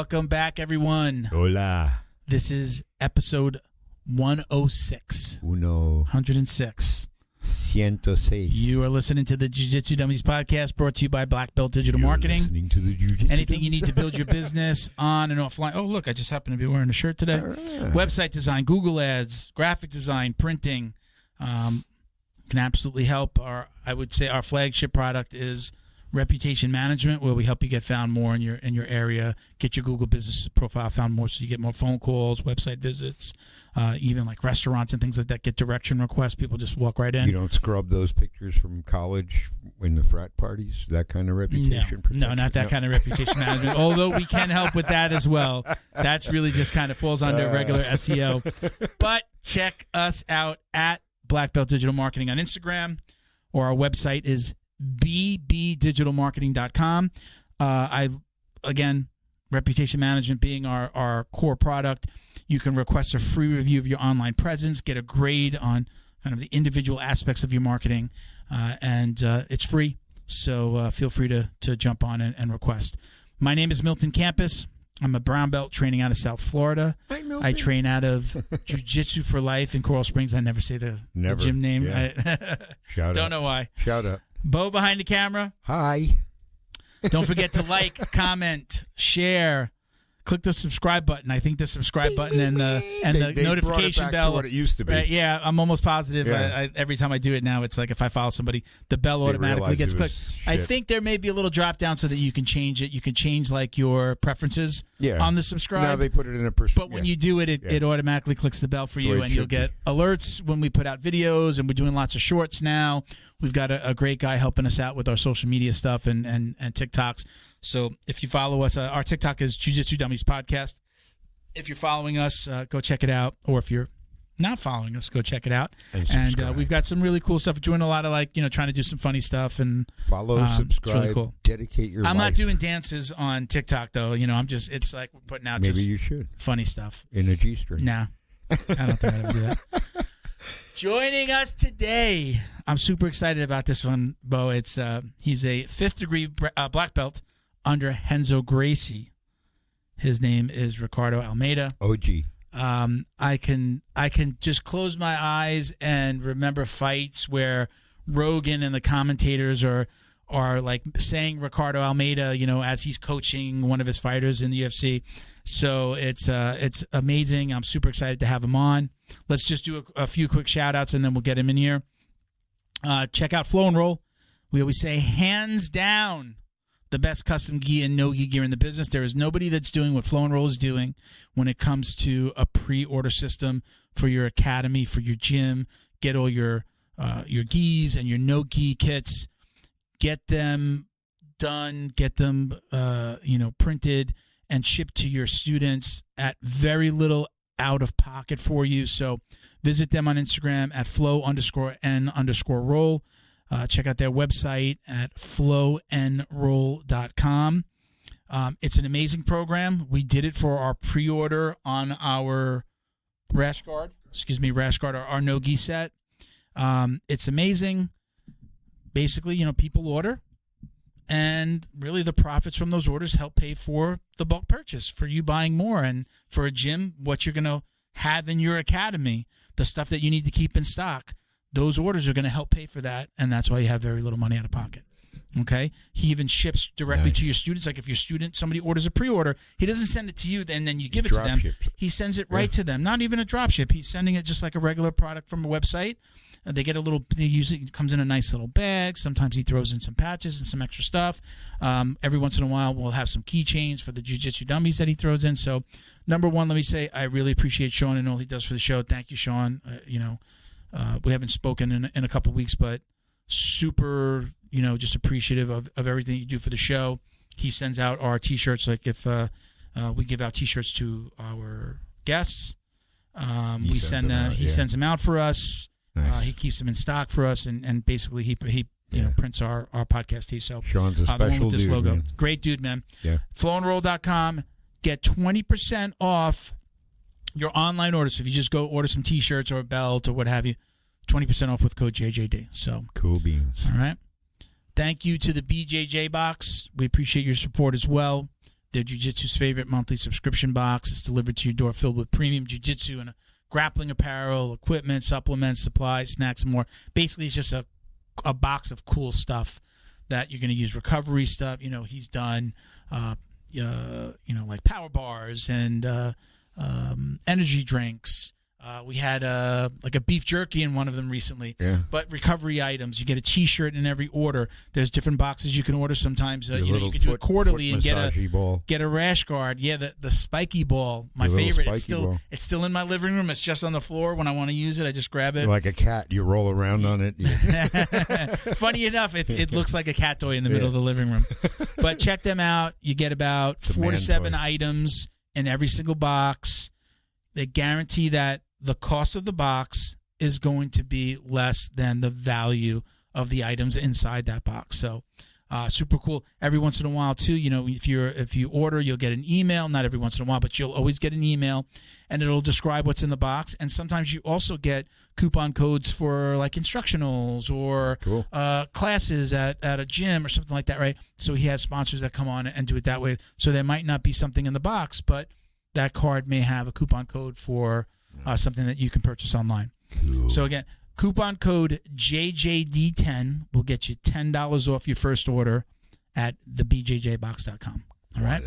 Welcome back, everyone. Hola. This is episode 106. 106. 106. You are listening to the Jiu-Jitsu Dummies podcast, brought to you by Black Belt Digital Marketing. Listening to the Jiu-Jitsu Anything you need to build your business on and offline. Oh, look, I just happen to be wearing a shirt today. Right. Website design, Google Ads, graphic design, printing can absolutely help. I would say our flagship product is reputation management, where we help you get found more in your area, get your Google business profile found more, so you get more phone calls, website visits, even like restaurants and things like that get direction requests. People just walk right in. You don't scrub those pictures from college in the frat parties, that kind of reputation protection? No, not that kind of reputation management, although we can help with that as well. That's really just kind of falls under regular SEO. But check us out at Black Belt Digital Marketing on Instagram, or our website is bbdigitalmarketing.com. Again, reputation management being our core product. You can request a free review of your online presence, get a grade on kind of the individual aspects of your marketing, and it's free. So feel free to jump on and request. My name is Milton Campus. I'm a brown belt training out of South Florida. Hi, Milton. I train out of Jiu-Jitsu for Life in Coral Springs. I never say the gym name. Yeah. Shout Don't out. know why. Shout out. Bo behind the camera. Hi. Don't forget to like, comment, share, click the subscribe button. I think the subscribe button and the notification brought it back bell. to what it used to be. Right, yeah, I'm almost positive. Yeah. Every time I do it now, it's like if I follow somebody, the bell automatically gets clicked. I think there may be a little drop down so that you can change it. You can change like your preferences on the subscribe. Now they put it in a But when you do it, it automatically clicks the bell for you, and you'll get alerts when we put out videos, and we're doing lots of shorts now. We've got a great guy helping us out with our social media stuff and TikToks. So if you follow us, our TikTok is Jiu-Jitsu Dummies Podcast. If you're following us, go check it out. Or if you're not following us, go check it out. And we've got some really cool stuff. We're doing a lot of trying to do some funny stuff. And follow, subscribe, really cool. Dedicate your life. I'm not doing dances on TikTok, though. It's like we're putting out Maybe you should. Funny stuff. In a G-string. No, I don't think I would do that. Joining us today, I'm super excited about this one, Bo. He's a 5th degree black belt under Renzo Gracie. His name is Ricardo Almeida. OG. I can just close my eyes and remember fights where Rogan and the commentators are like saying Ricardo Almeida, as he's coaching one of his fighters in the UFC. So it's amazing. I'm super excited to have him on. Let's just do a few quick shout outs and then we'll get him in here. Check out Flow and Roll. We always say hands down the best custom gi and no-gi gear in the business. There is nobody that's doing what Flow and Roll is doing when it comes to a pre-order system for your academy, for your gym. Get all your gis and your no-gi kits. Get them done. Get them printed and shipped to your students at very little out of pocket for you. So visit them on Instagram at flow_n_roll. Check out their website at flowandroll.com. It's an amazing program. We did it for our pre-order on our rash guard, our no-gi set. It's amazing. Basically, people order, and really the profits from those orders help pay for the bulk purchase, for you buying more, and for a gym, what you're going to have in your academy, the stuff that you need to keep in stock. Those orders are going to help pay for that, and that's why you have very little money out of pocket. Okay? He even ships directly to your students. Like if your student, somebody orders a pre-order, he doesn't send it to you and then you give it to them. He sends it right to them. Not even a drop ship. He's sending it just like a regular product from a website. They get it comes in a nice little bag. Sometimes he throws in some patches and some extra stuff. Every once in a while, we'll have some keychains for the Jiu-Jitsu dummies that he throws in. So, number one, let me say, I really appreciate Sean and all he does for the show. Thank you, Sean. We haven't spoken in a couple of weeks, but super, just appreciative of everything you do for the show. He sends out our T-shirts. Like if we give out T-shirts to our guests, he sends them out for us. Nice. He keeps them in stock for us, and basically he prints our podcast tee. So Sean's a special with this dude, logo. man. Great dude, man. Yeah. Flowandroll.com. Get 20% off your online orders. So if you just go order some T-shirts or a belt or what have you, 20% off with code JJD. So cool beans. All right. Thank you to the BJJ Box. We appreciate your support as well. They're Jiu-Jitsu's favorite monthly subscription box. It's delivered to your door filled with premium Jiu-Jitsu and grappling apparel, equipment, supplements, supplies, snacks, and more. Basically, it's just a box of cool stuff that you're going to use. Recovery stuff. He's done, like power bars and energy drinks. We had like a beef jerky in one of them recently. Yeah. But recovery items, you get a T-shirt in every order. There's different boxes you can order. Sometimes you can do it quarterly and get a rash guard. Yeah, the spiky ball, my favorite. It's still in my living room. It's just on the floor. When I want to use it, I just grab it. Like a cat, you roll around on it. Funny enough, it looks like a cat toy in the middle of the living room. But check them out. You get about 4 to 7 items in every single box. They guarantee that the cost of the box is going to be less than the value of the items inside that box. So super cool. Every once in a while, too, if you order, you'll get an email. Not every once in a while, but you'll always get an email, and it'll describe what's in the box. And sometimes you also get coupon codes for like instructionals or classes at a gym or something like that, right? So he has sponsors that come on and do it that way. So there might not be something in the box, but that card may have a coupon code for something that you can purchase online. Cool. So again, coupon code JJD10 will get you $10 off your first order at thebjjbox.com. All right.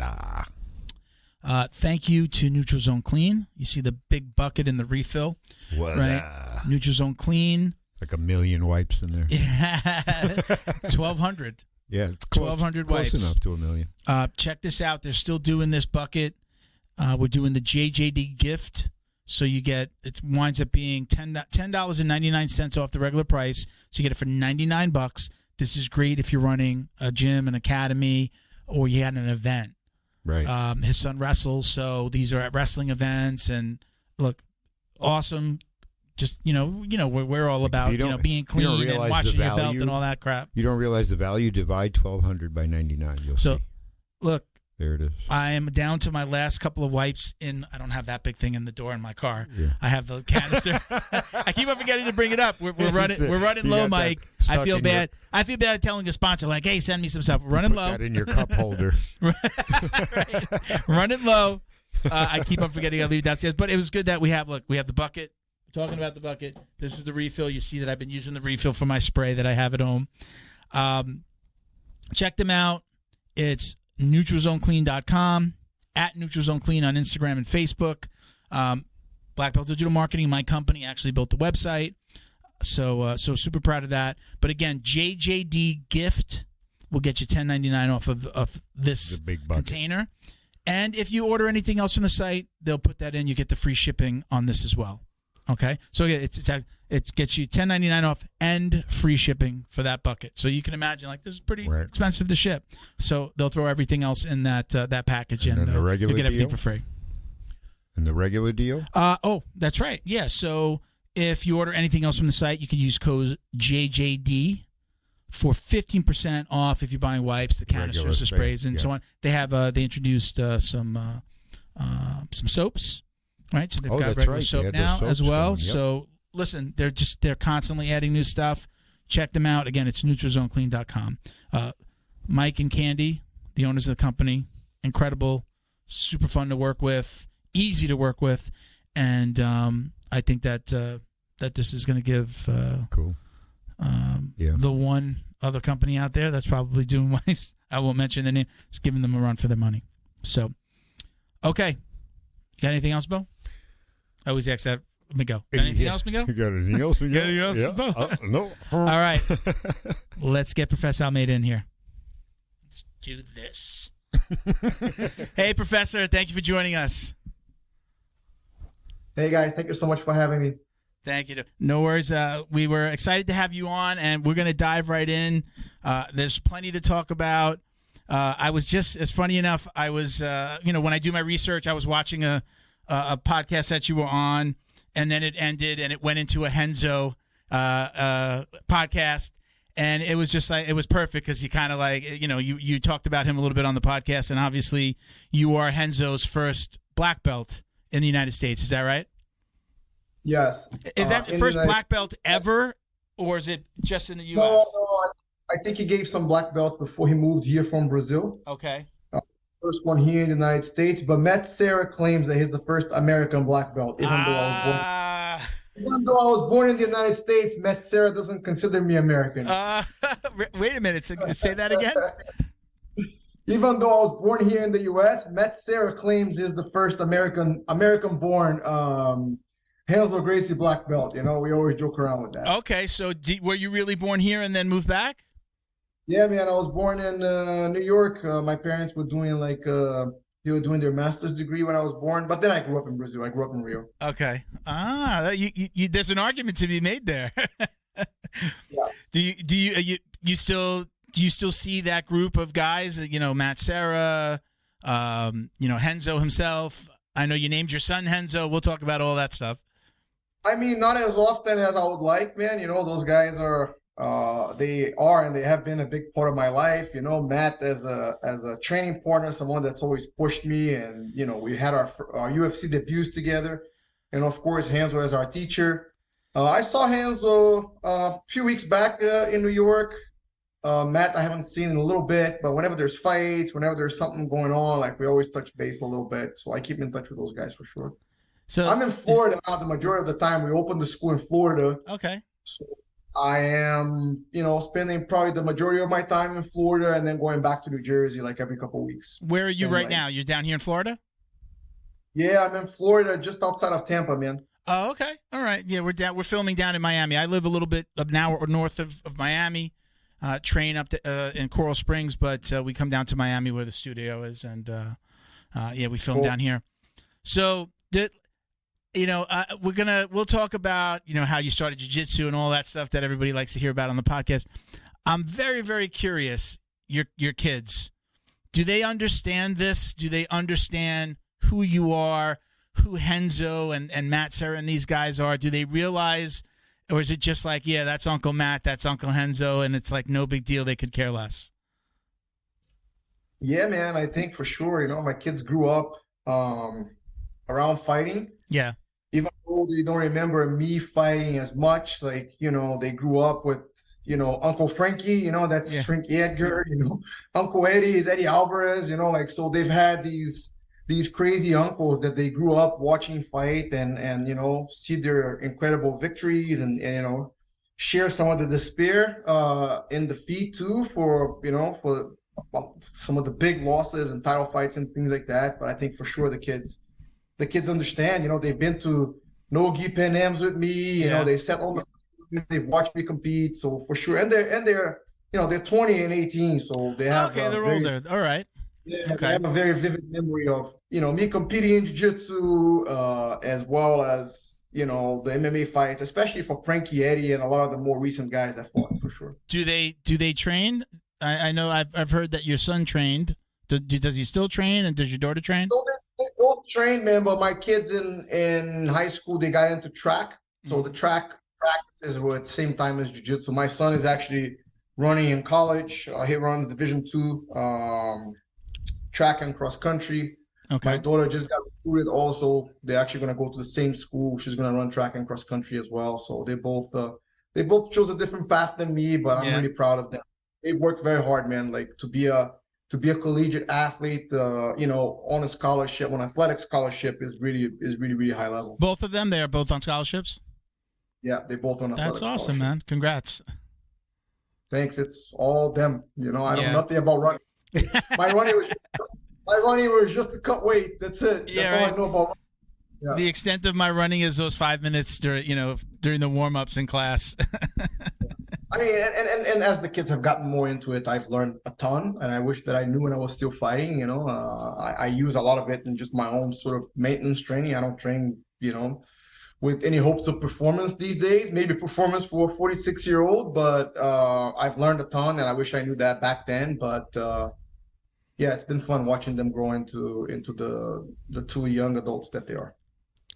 Thank you to Neutral Zone Clean. You see the big bucket in the refill, right? Neutral Zone Clean. Like 1 million wipes in there. Yeah, 1,200. Yeah, 1,200 wipes. Close enough to 1 million. Check this out. They're still doing this bucket. We're doing the JJD gift. So it winds up being $10.99 off the regular price. So you get it for $99. This is great if you're running a gym, an academy, or you had an event. Right. His son wrestles, so these are at wrestling events. And look, awesome. Just we're all about being clean and watching your belt and all that crap. You don't realize the value. Divide 1,200 by 99. You'll see. Look. There it is. I am down to my last couple of wipes I don't have that big thing in the door in my car. Yeah. I have the canister. I keep on forgetting to bring it up. We're running low, Mike. I feel bad. I feel bad telling a sponsor, like, hey, send me some stuff. We're running low. Put that in your cup holder. Right. Running low. I keep on forgetting I leave it downstairs. But it was good that we have the bucket. We're talking about the bucket. This is the refill. You see that I've been using the refill for my spray that I have at home. Check them out. It's NeutralZoneClean.com, at NeutralZoneClean on Instagram and Facebook. Black Belt Digital Marketing, my company, actually built the website. So super proud of that. But again, JJD Gift will get you $10.99 off of this big container. And if you order anything else from the site, they'll put that in. You get the free shipping on this as well. Okay? So again, it gets you $10.99 off and free shipping for that bucket. So you can imagine, like, this is pretty expensive to ship. So they'll throw everything else in that package, and you'll get everything for free. And the regular deal? That's right. Yeah. So if you order anything else from the site, you can use code JJD for 15% off if you're buying wipes, the canisters, the sprays, and so on. They have they introduced some soaps. Right, so they've got regular soap now as well. Yep. So listen, they're constantly adding new stuff. Check them out. Again, it's NeutralZoneClean.com. Mike and Candy, the owners of the company, incredible, super fun to work with, easy to work with, and I think that this is going to give the one other company out there that's probably doing wipes. I won't mention their name. It's giving them a run for their money. So, okay, you got anything else, Bill? I always ask that. Miguel. Anything else, Miguel? You got anything else, Miguel? Anything else? No. All right. Let's get Professor Almeida in here. Let's do this. Hey, Professor. Thank you for joining us. Hey, guys. Thank you so much for having me. Thank you. No worries. We were excited to have you on, and we're going to dive right in. There's plenty to talk about. It's funny enough, I was, when I do my research, I was watching a podcast that you were on, and then it ended and it went into a Renzo podcast, and it was just like, it was perfect because you kind of like, you talked about him a little bit on the podcast, and obviously you are Renzo's first black belt in the United States. Is that right? Yes. Is that the first black belt ever, or is it just in the U.S.? No, I think he gave some black belts before he moved here from Brazil. Okay. first one here in the United States, but Matt Serra claims that he's the first American black belt, even though I was born in the United States. Matt Serra doesn't consider me American. Wait a minute. Say that again. Even though I was born here in the U.S., Matt Serra claims he's the first American-born Renzo Gracie black belt. We always joke around with that. Okay, so were you really born here and then moved back? Yeah, man. I was born in New York. My parents were doing they were doing their master's degree when I was born, but then I grew up in Brazil. I grew up in Rio. Okay. There's an argument to be made there. Yes. Do you still see that group of guys? Matt Serra, Renzo himself. I know you named your son Renzo. We'll talk about all that stuff. I mean, not as often as I would like, man. Those guys are and they have been a big part of my life. Matt as a training partner, someone that's always pushed me, and we had our UFC debuts together, and of course Renzo as our teacher. I saw Renzo a few weeks back in New York. Matt I haven't seen in a little bit, but whenever there's fights, whenever there's something going on, we always touch base a little bit. So I keep in touch with those guys for sure. So I'm in Florida now. The majority of the time, we opened the school in Florida. Okay. So I am, spending probably the majority of my time in Florida and then going back to New Jersey every couple of weeks. Where are you right now? You're down here in Florida? Yeah, I'm in Florida, just outside of Tampa, man. Oh, okay. All right. Yeah, we're filming down in Miami. I live a little bit an hour north of Miami. Train up in Coral Springs, but we come down to Miami where the studio is, and we film down here. So we'll talk about how you started jiu-jitsu and all that stuff that everybody likes to hear about on the podcast. I'm very, very curious. Your kids, do they understand this? Do they understand who you are, who Renzo and Matt Serra and these guys are? Do they realize, or is it just that's Uncle Matt, that's Uncle Renzo, and it's no big deal, they could care less? Yeah, man, I think for sure. My kids grew up around fighting. Yeah. Even though they don't remember me fighting as much, they grew up with, Uncle Frankie, that's Frankie Edgar, Uncle Eddie is Eddie Alvarez, so they've had these crazy uncles that they grew up watching fight and see their incredible victories and share some of the despair in defeat too for some of the big losses and title fights and things like that. But I think for sure the kids understand, they've been to no-gi Pan Ams with me, they sat on they've watched me compete. So for sure. And they're 20 and 18. So they have, they're older. All right. Yeah, okay. I have a very vivid memory of, me competing in jiu-jitsu, as well as, the MMA fights, especially for Frankie Edgar and a lot of the more recent guys that fought, for sure. Do they train? I know I've heard that your son trained. Does he still train, and does your daughter train? So they both train, man, but my kids in high school, they got into track. So the track practices were at the same time as jiu-jitsu. My son is actually running in college. He runs Division II track and cross country. Okay. My daughter just got recruited also. They're actually going to go to the same school. She's going to run track and cross country as well. So they both chose a different path than me, but I'm really proud of them. They worked very hard, man. To be a collegiate athlete, on a scholarship, on athletic scholarship is really high level. Both of them, they are both on scholarships? Yeah, they both on athletic. That's awesome, man. Congrats. Thanks. It's all them. I know nothing about running. My running was just to cut weight. That's it. That's all I know about running. Yeah. The extent of my running is those 5 minutes during the warm-ups in class. I mean, and as the kids have gotten more into it, I've learned a ton, and I wish that I knew when I was still fighting. I use a lot of it in just my own sort of maintenance training. I don't train, with any hopes of performance these days. Maybe performance for a 46-year-old, but I've learned a ton, and I wish I knew that back then. But it's been fun watching them grow into the two young adults that they are.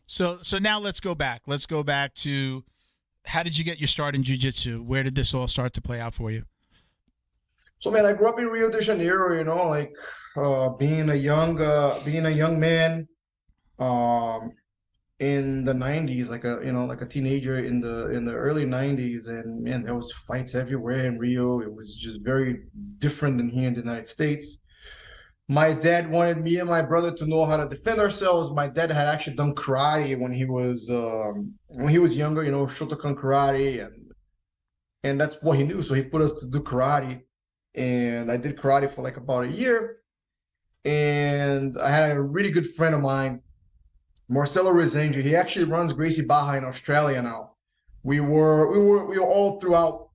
So now let's go back. Let's go back to, how did you get your start in jiu-jitsu? Where did this all start to play out for you? So, man, I grew up in Rio de Janeiro, being a young man in the 90s, like a teenager in the early 90s. And, man, there was fights everywhere in Rio. It was just very different than here in the United States. my dad wanted me and my brother to know how to defend ourselves. My dad had actually done karate when he was younger, Shotokan karate, and that's what he knew. So he put us to do karate, and I did karate for like about a year. And I had a really good friend of mine, Marcelo Rezende. He actually runs Gracie Barra in Australia now. We were all throughout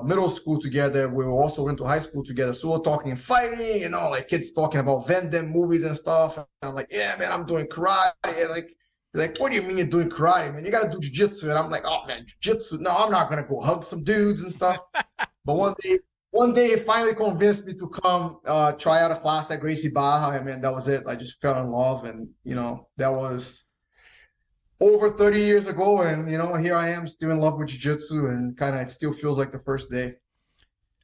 middle school together. We also went to high school together. So we're talking fighting, like kids talking about Van Damme movies and stuff. And I'm like, yeah, man, I'm doing karate. And he's like, what do you mean you're doing karate, man? You got to do jiu-jitsu. And I'm like, oh, man, jiu-jitsu? No, I'm not going to go hug some dudes and stuff. But one day he finally convinced me to come try out a class at Gracie Barra. And, man, that was it. I just fell in love. And, that was over 30 years ago, and here I am still in love with jiu-jitsu, and kind of it still feels like the first day.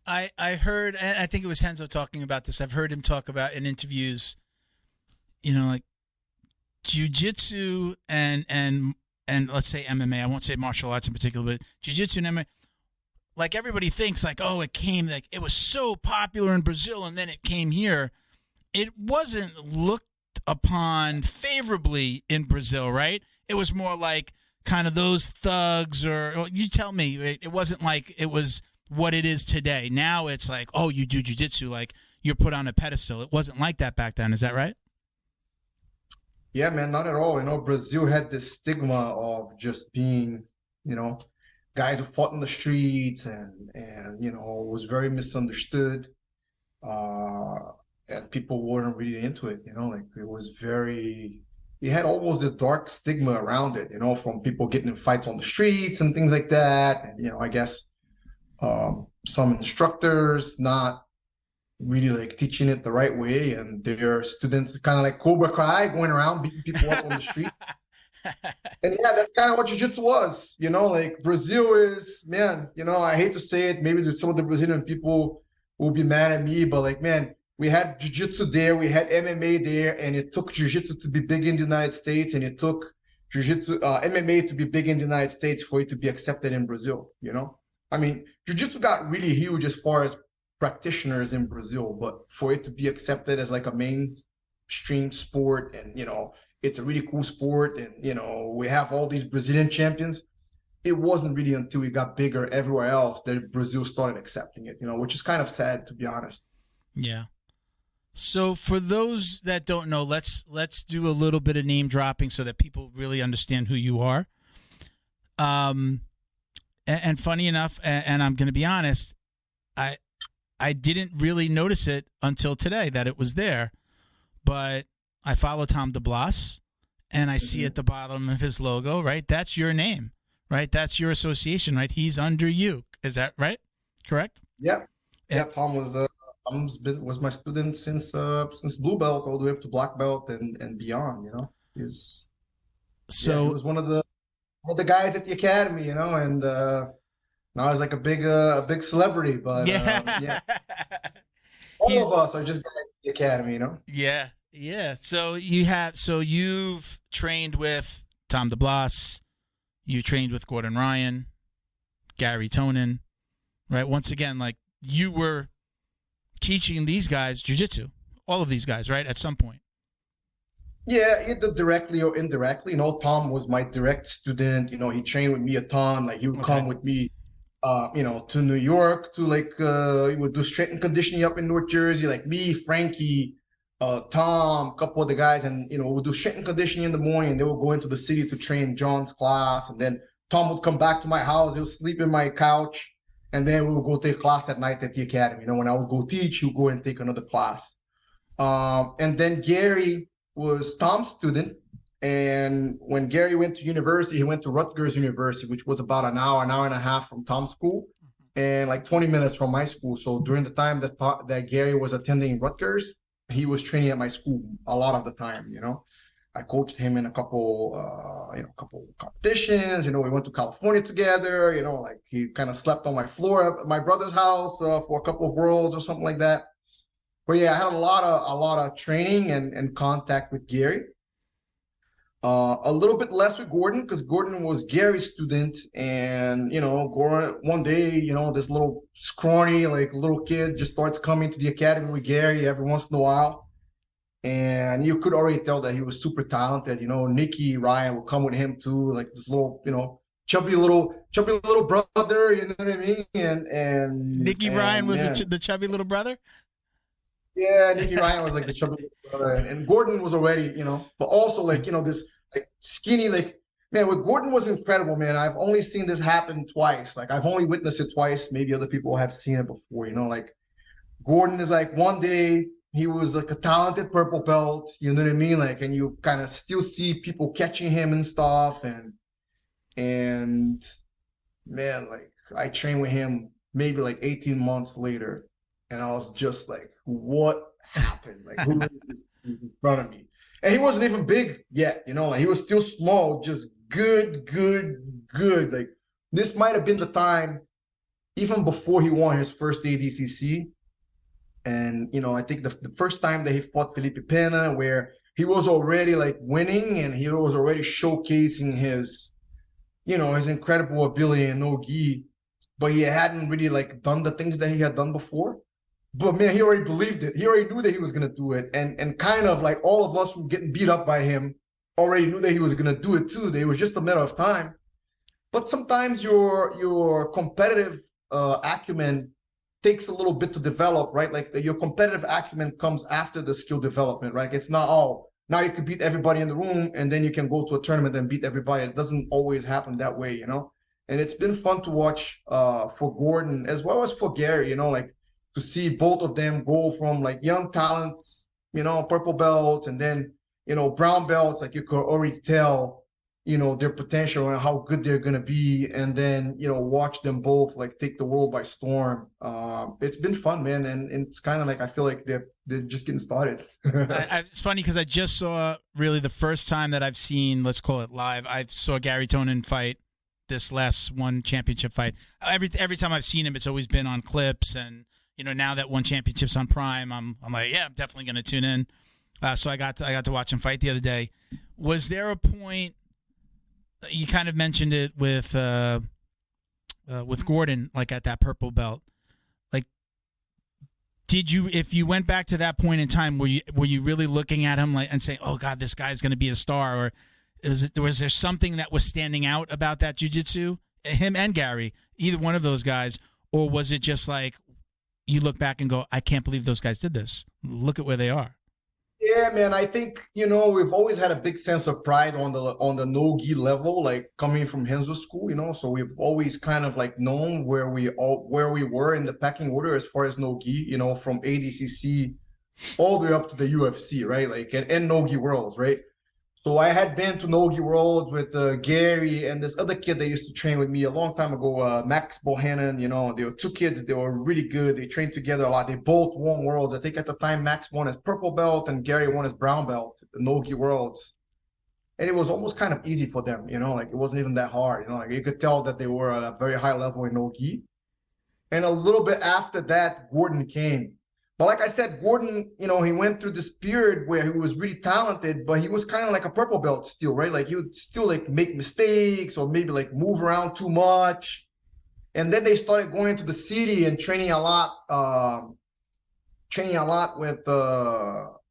I heard, and I think it was Renzo talking about this. I've heard him talk about in interviews, like jiu-jitsu and let's say MMA. I won't say martial arts in particular, but jiu-jitsu and MMA. Like everybody thinks, like, oh, it was so popular in Brazil, and then it came here. It wasn't looked upon favorably in Brazil, right? It was more like kind of those thugs, or you tell me. It wasn't like it was what it is today. Now it's like, oh, you do jiu-jitsu, like you're put on a pedestal. It wasn't like that back then. Is that right? Yeah, man, not at all. Brazil had this stigma of just being, guys who fought in the streets and was very misunderstood. And people weren't really into it, like it was very... It had almost a dark stigma around it, from people getting in fights on the streets and things like that. And, I guess some instructors not really like teaching it the right way, and their students kind of like Cobra Kai going around beating people up on the street. And yeah, that's kind of what jiu-jitsu was, like Brazil is, man, I hate to say it, maybe some of the Brazilian people will be mad at me, but like, man, we had jiu-jitsu there, we had MMA there, and it took jiu-jitsu to be big in the United States, and it took jiu-jitsu, MMA to be big in the United States for it to be accepted in Brazil, I mean, jiu-jitsu got really huge as far as practitioners in Brazil, but for it to be accepted as like a mainstream sport, and, it's a really cool sport, and, we have all these Brazilian champions, it wasn't really until it got bigger everywhere else that Brazil started accepting it, which is kind of sad, to be honest. Yeah. So for those that don't know, let's do a little bit of name dropping so that people really understand who you are. And funny enough, and I'm going to be honest, I didn't really notice it until today that it was there, but I follow Tom DeBlas, and I see at the bottom of his logo, right? That's your name, right? That's your association, right? He's under you. Is that right? Correct? Yeah. Yeah. Tom was my student since blue belt all the way up to black belt and beyond. He was one of the guys at the academy. And now he's like a big celebrity. But yeah, all of us are just guys at the academy. Yeah, yeah. So you've trained with Tom DeBlas, you trained with Gordon Ryan, Gary Tonin, right? Once again, like you were teaching these guys jiu-jitsu, all of these guys, right, at some point. Yeah, either directly or indirectly. Tom was my direct student. He trained with me a ton. Like he would come with me, to New York to he would do strength and conditioning up in North Jersey. Like me, Frankie, Tom, a couple of the guys, and we would do strength and conditioning in the morning. They would go into the city to train John's class, and then Tom would come back to my house. He would sleep in my couch. And then we would go take class at night at the academy. When I would go teach, he would go and take another class. And then Gary was Tom's student. And when Gary went to university, he went to Rutgers University, which was about an hour and a half from Tom's school, and like 20 minutes from my school. So during the time that Gary was attending Rutgers, he was training at my school a lot of the time. I coached him in a couple competitions. We went to California together. Like he kind of slept on my floor at my brother's house for a couple of worlds or something like that. But yeah, I had a lot of training and contact with Gary. A little bit less with Gordon, because Gordon was Gary's student, and Gordon one day, this little scrawny little kid just starts coming to the academy with Gary every once in a while. And you could already tell that he was super talented. You know, Nicky Ryan would come with him too, like this little, you know, chubby little brother. You know what I mean? And Nicky Ryan was the chubby little brother. Yeah, Nicky Ryan was like the chubby little brother, and Gordon was already, you know, but also like, you know, this like skinny, like, man, what Gordon was incredible, man. I've only seen this happen twice. Like, I've only witnessed it twice. Maybe other people have seen it before, you know, like Gordon is like, one day he was like a talented purple belt, you know what I mean? Like, and you kind of still see people catching him and stuff. And man, like I trained with him maybe like 18 months later. And I was just like, what happened? Like, who is this in front of me? And he wasn't even big yet, you know, like he was still small, just good. Like, this might have been the time, even before he won his first ADCC. And, you know, I think the first time that he fought Felipe Pena, where he was already like winning and he was already showcasing his, you know, his incredible ability in no-gi, but he hadn't really like done the things that he had done before. But man, he already believed it. He already knew that he was going to do it. And kind of like all of us from getting beat up by him already knew that he was going to do it too. It was just a matter of time. But sometimes your competitive acumen takes a little bit to develop, right? Like your competitive acumen comes after the skill development, right? It's not all, now you can beat everybody in the room and then you can go to a tournament and beat everybody. It doesn't always happen that way, you know? And it's been fun to watch for Gordon as well as for Gary, you know, like to see both of them go from like young talents, you know, purple belts, and then, you know, brown belts, like you could already tell, you know, their potential and how good they're going to be. And then, you know, watch them both like take the world by storm. It's been fun, man. And it's kind of like, I feel like they're just getting started. It's funny because I just saw really the first time that I've seen, let's call it live, I saw Gary Tonin fight this last one championship fight. Every time I've seen him, it's always been on clips. And, you know, now that one championship's on Prime, I'm like, yeah, I'm definitely going to tune in. So I got to watch him fight the other day. Was there a point, you kind of mentioned it with Gordon, like at that purple belt, like, did you, if you went back to that point in time, were you really looking at him like and saying, oh God, this guy's going to be a star? Or was there something that was standing out about that jiu-jitsu, him and Gary, either one of those guys? Or was it just like, you look back and go, I can't believe those guys did this. Look at where they are. Yeah, man, I think, you know, we've always had a big sense of pride on the no-gi level, like coming from Renzo school, you know, so we've always kind of like known where we were in the pecking order as far as no-gi, you know, from ADCC all the way up to the UFC, right? Like, and no-gi worlds, right? So I had been to no-gi worlds with Gary and this other kid that used to train with me a long time ago, Max Bohannon. You know, they were two kids. They were really good. They trained together a lot. They both won worlds. I think at the time Max won his purple belt and Gary won his brown belt, the no-gi worlds. And it was almost kind of easy for them, you know, like it wasn't even that hard. You know, like you could tell that they were at a very high level in no-gi. And a little bit after that, Gordon came. But like I said, Gordon, you know, he went through this period where he was really talented, but he was kind of like a purple belt still, right? Like he would still like make mistakes or maybe like move around too much. And then they started going into the city and training a lot with,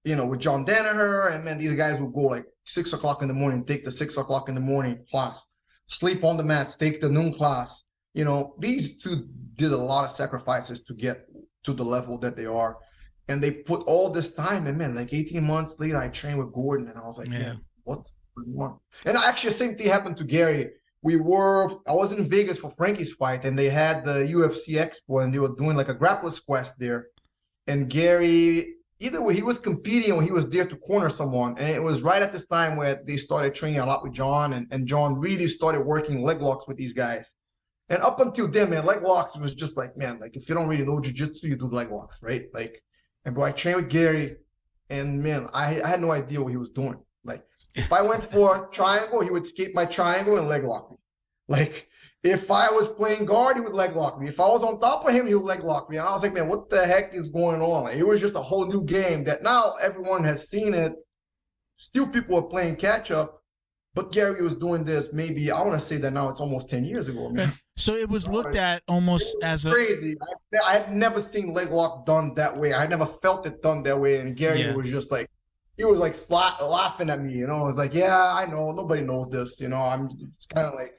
you know, with John Danaher. And then these guys would go like 6 o'clock in the morning, take the 6 o'clock in the morning class, sleep on the mats, take the noon class. You know, these two did a lot of sacrifices to get to the level that they are. And they put all this time, and man, like 18 months later, I trained with Gordon, and I was like, man, what's going on? And actually, the same thing happened to Gary. I was in Vegas for Frankie's fight, and they had the UFC Expo, and they were doing like a Grappler's Quest there. And Gary, either way, he was competing or he was there to corner someone. And it was right at this time where they started training a lot with John, and John really started working leg locks with these guys. And up until then, man, leg locks was just like, man, like if you don't really know jiu-jitsu, you do leg locks, right? Like, and bro, I trained with Gary, and man, I had no idea what he was doing. Like, if I went for a triangle, he would escape my triangle and leg lock me. Like, if I was playing guard, he would leg lock me. If I was on top of him, he would leg lock me. And I was like, man, what the heck is going on? Like, it was just a whole new game that now everyone has seen it. Still people are playing catch up. But Gary was doing this maybe, I want to say that now it's almost 10 years ago. Man. So it was looked at almost as crazy. I had never seen leg lock done that way. I had never felt it done that way. And Gary was just like he was like laughing at me, you know. I was like, yeah, I know, nobody knows this, you know. It's kind of like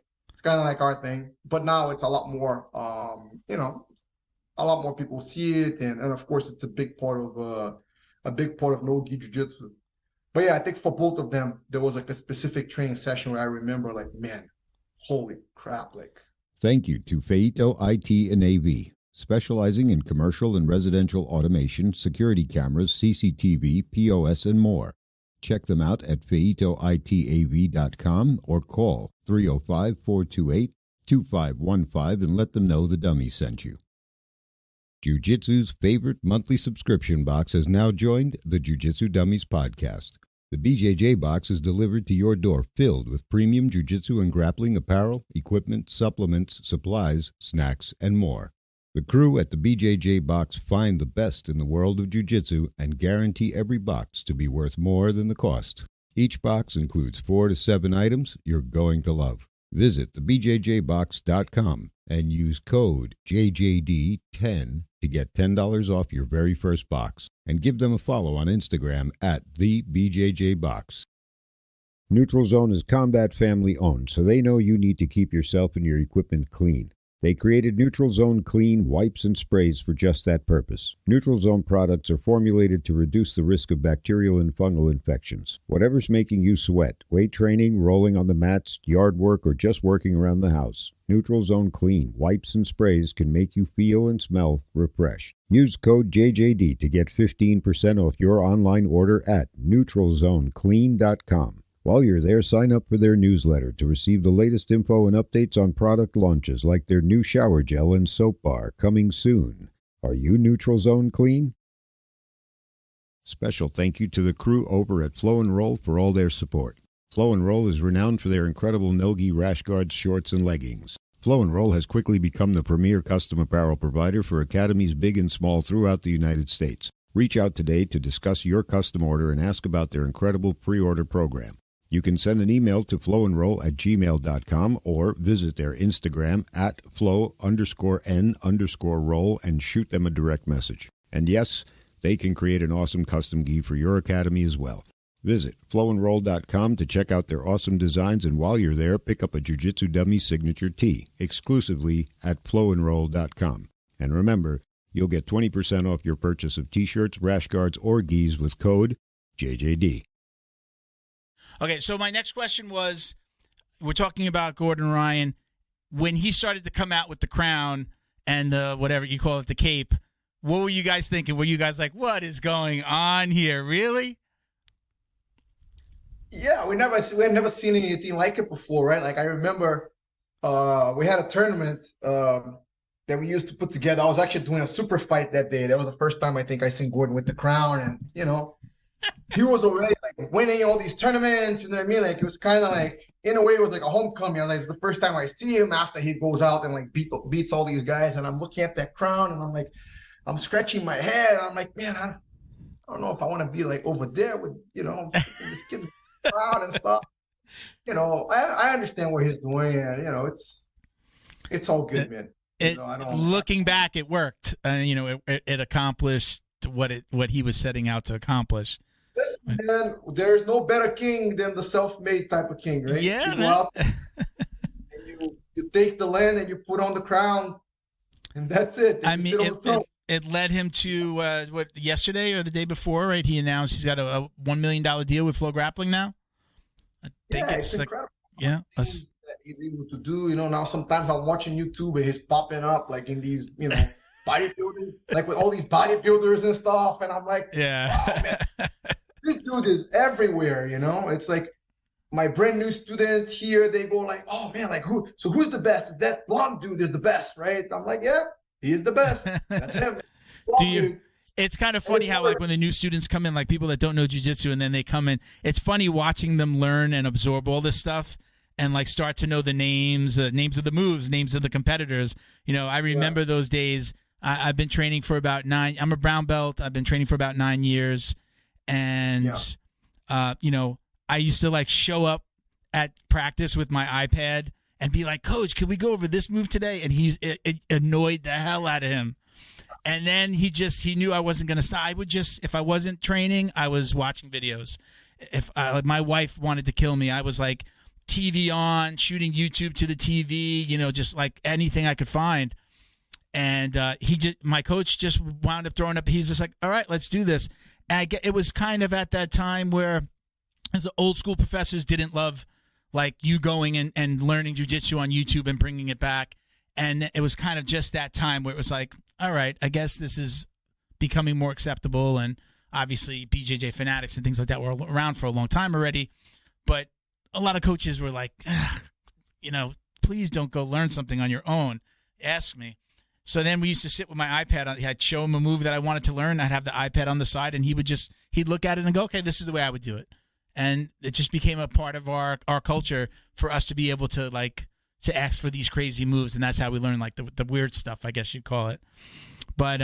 our thing, but now it's a lot more, you know, a lot more people see it, and of course it's a big part of no-gi jiu-jitsu. But yeah, I think for both of them, there was like a specific training session where I remember like, man, holy crap, like. Thank you to Feito IT and AV, specializing in commercial and residential automation, security cameras, CCTV, POS, and more. Check them out at feitoitav.com or call 305-428-2515 and let them know the dummy sent you. Jiu-Jitsu's favorite monthly subscription box has now joined the Jiu-Jitsu Dummies podcast. The BJJ box is delivered to your door filled with premium jiu-jitsu and grappling apparel, equipment, supplements, supplies, snacks, and more. The crew at the BJJ box find the best in the world of jiu-jitsu and guarantee every box to be worth more than the cost. Each box includes 4 to 7 items you're going to love. Visit thebjjbox.com and use code JJD10 to get $10 off your very first box, and give them a follow on Instagram at TheBJJBox. Neutral Zone is Combat family owned, so they know you need to keep yourself and your equipment clean. They created Neutral Zone Clean wipes and sprays for just that purpose. Neutral Zone products are formulated to reduce the risk of bacterial and fungal infections. Whatever's making you sweat, weight training, rolling on the mats, yard work, or just working around the house, Neutral Zone Clean wipes and sprays can make you feel and smell refreshed. Use code JJD to get 15% off your online order at neutralzoneclean.com. While you're there, sign up for their newsletter to receive the latest info and updates on product launches like their new shower gel and soap bar coming soon. Are you Neutral Zone Clean? Special thank you to the crew over at Flow and Roll for all their support. Flow and Roll is renowned for their incredible no-gi rash guards, shorts, and leggings. Flow and Roll has quickly become the premier custom apparel provider for academies big and small throughout the United States. Reach out today to discuss your custom order and ask about their incredible pre-order program. You can send an email to flowandroll@gmail.com or visit their Instagram at flow_n_roll and shoot them a direct message. And yes, they can create an awesome custom gi for your academy as well. Visit flowandroll.com to check out their awesome designs, and while you're there, pick up a Jiu-Jitsu Dummy signature tee exclusively at flowandroll.com. And remember, you'll get 20% off your purchase of t-shirts, rash guards, or gis with code JJD. Okay, so my next question was, we're talking about Gordon Ryan. When he started to come out with the crown and whatever you call it, the cape, what were you guys thinking? Were you guys like, what is going on here? Really? Yeah, we had never seen anything like it before, right? Like I remember we had a tournament that we used to put together. I was actually doing a super fight that day. That was the first time I think I seen Gordon with the crown, and you know, he was already like winning all these tournaments. You know what I mean? Like it was kind of like, in a way, it was like a homecoming. I was like, it's the first time I see him after he goes out and like beats all these guys. And I'm looking at that crown, and I'm like, I'm scratching my head. I'm like, man, I don't know if I want to be like over there with, you know, this kid's crown and stuff. You know, I understand what he's doing, and you know, it's all good, man. You know, looking back, it worked. You know, it accomplished what he was setting out to accomplish. Listen, man, there's no better king than the self-made type of king, right? Yeah, you go out and you take the land and you put on the crown, and that's it. I mean, it led him to yesterday or the day before, right? He announced he's got a $1 million deal with Flow Grappling now. I think it's incredible. Yeah, that he's able to do. You know, now sometimes I'm watching YouTube and he's popping up like in these, you know, bodybuilding, like with all these bodybuilders and stuff, and I'm like, yeah, wow, man, this dude is everywhere. You know, it's like my brand new students here, they go like, oh man, like who's the best? Is that blonde dude is the best, right? I'm like, yeah, he is the best. That's him. It's kind of funny how like when the new students come in, like people that don't know jiu-jitsu, and then they come in, it's funny watching them learn and absorb all this stuff and like start to know the names of the moves, names of the competitors. You know, I remember those days. I've been training for about 9. I'm a brown belt. I've been training for about 9 years. And, you know, I used to like show up at practice with my iPad and be like, Coach, can we go over this move today? And it annoyed the hell out of him. And then he knew I wasn't going to stop. I would just, if I wasn't training, I was watching videos. If my wife wanted to kill me, I was like TV on, shooting YouTube to the TV, just like anything I could find. And my coach just wound up throwing up. He's just like, all right, let's do this. And it was kind of at that time where, as the old school professors didn't love like you going and learning jiu-jitsu on YouTube and bringing it back. And it was kind of just that time where it was like, all right, I guess this is becoming more acceptable. And obviously BJJ fanatics and things like that were around for a long time already. But a lot of coaches were like, please don't go learn something on your own. Ask me. So then we used to sit with my iPad. I'd show him a move that I wanted to learn. I'd have the iPad on the side, and he'd look at it and go, okay, this is the way I would do it. And it just became a part of our culture for us to be able to to ask for these crazy moves, and that's how we learn like the weird stuff, I guess you'd call it. But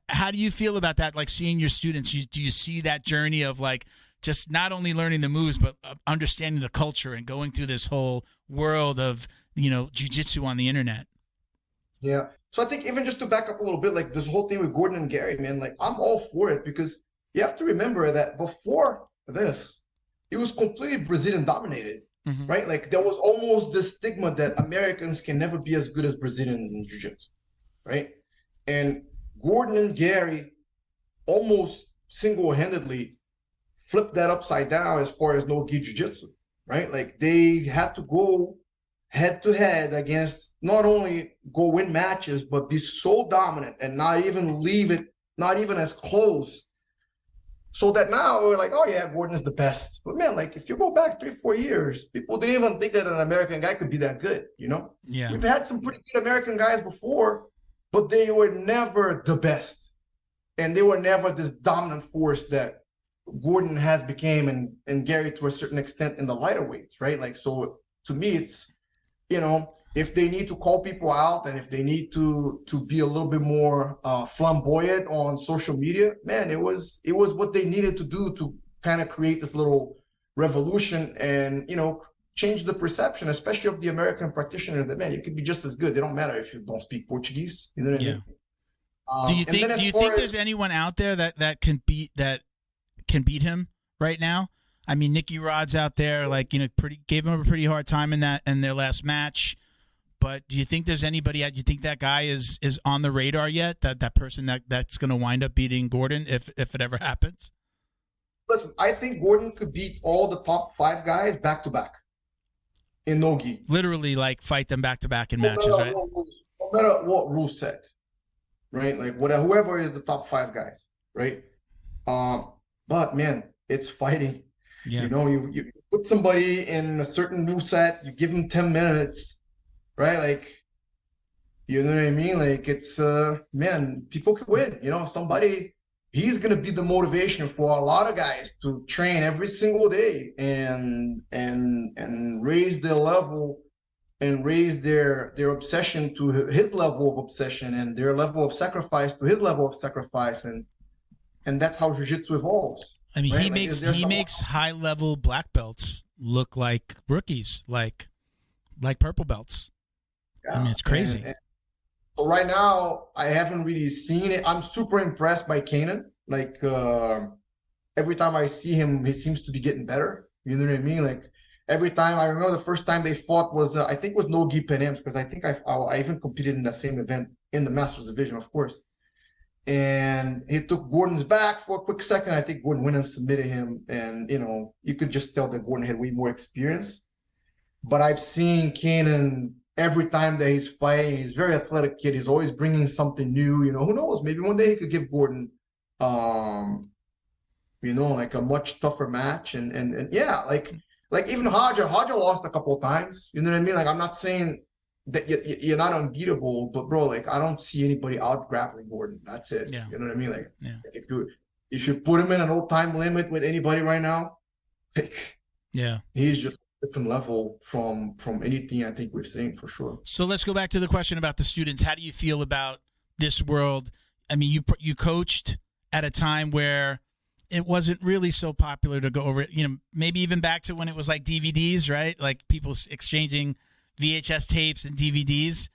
how do you feel about that? Like seeing your students, do you see that journey of like just not only learning the moves, but understanding the culture and going through this whole world of jiu-jitsu on the internet? Yeah. So I think even just to back up a little bit, like this whole thing with Gordon and Gary, man, like I'm all for it because you have to remember that before this, it was completely Brazilian dominated, right? Like there was almost this stigma that Americans can never be as good as Brazilians in jiu-jitsu, right? And Gordon and Gary almost single-handedly flipped that upside down as far as no-gi jiu-jitsu, right? Like they had to go head-to-head against not only go win matches, but be so dominant and not even leave it, not even as close. So that now we're like, oh yeah, Gordon is the best. But man, like if you go back 3-4 years, people didn't even think that an American guy could be that good, Yeah. We've had some pretty good American guys before, but they were never the best. And they were never this dominant force that Gordon has became and Gary to a certain extent in the lighter weights, right? Like, so to me, it's, if they need to call people out and if they need to be a little bit more flamboyant on social media, man, it was what they needed to do to kind of create this little revolution and, change the perception, especially of the American practitioner, that, man, you could be just as good. It don't matter if you don't speak Portuguese. You know what I mean? Do you think there's anyone out there that can beat him right now? I mean, Nicky Rod's out there, gave him a pretty hard time in their last match. But do you think there's anybody? Do you think that guy is on the radar yet? That person that's going to wind up beating Gordon if it ever happens? Listen, I think Gordon could beat all the top 5 guys back to back in no-gi. Literally, fight them back to back in matches, right? No matter what rule set, right? Like whoever is the top 5 guys, right? But man, it's fighting. Yeah. You put somebody in a certain rule set, you give them 10 minutes, right? Like, you know what I mean? Like it's man, people can win. He's gonna be the motivation for a lot of guys to train every single day and raise their level and raise their obsession to his level of obsession and their level of sacrifice to his level of sacrifice, and that's how jiu-jitsu evolves. I mean, right? he makes high-level black belts look like rookies, like purple belts. Yeah. I mean, it's crazy. So right now, I haven't really seen it. I'm super impressed by Kanan. Like every time I see him, he seems to be getting better. You know what I mean? Like every time, I remember the first time they fought was I think it was no-gi Pan Ams, because I think I even competed in that same event in the Masters division, of course. And he took Gordon's back for a quick second. I think Gordon went and submitted him. And, you could just tell that Gordon had way more experience. But I've seen Kanan every time that he's fighting. He's a very athletic kid. He's always bringing something new. Who knows? Maybe one day he could give Gordon, like a much tougher match. And yeah, like even Hodger lost a couple of times. You know what I mean? Like, I'm not saying that you're not unbeatable, but bro, like I don't see anybody out grappling Gordon. That's it. Yeah. You know what I mean? Like, yeah. If you put him in an old time limit with anybody right now, yeah, he's just a different level from anything I think we've seen for sure. So let's go back to the question about the students. How do you feel about this world? I mean, you coached at a time where it wasn't really so popular to go over, maybe even back to when it was like DVDs, right? Like people exchanging VHS tapes and DVDs.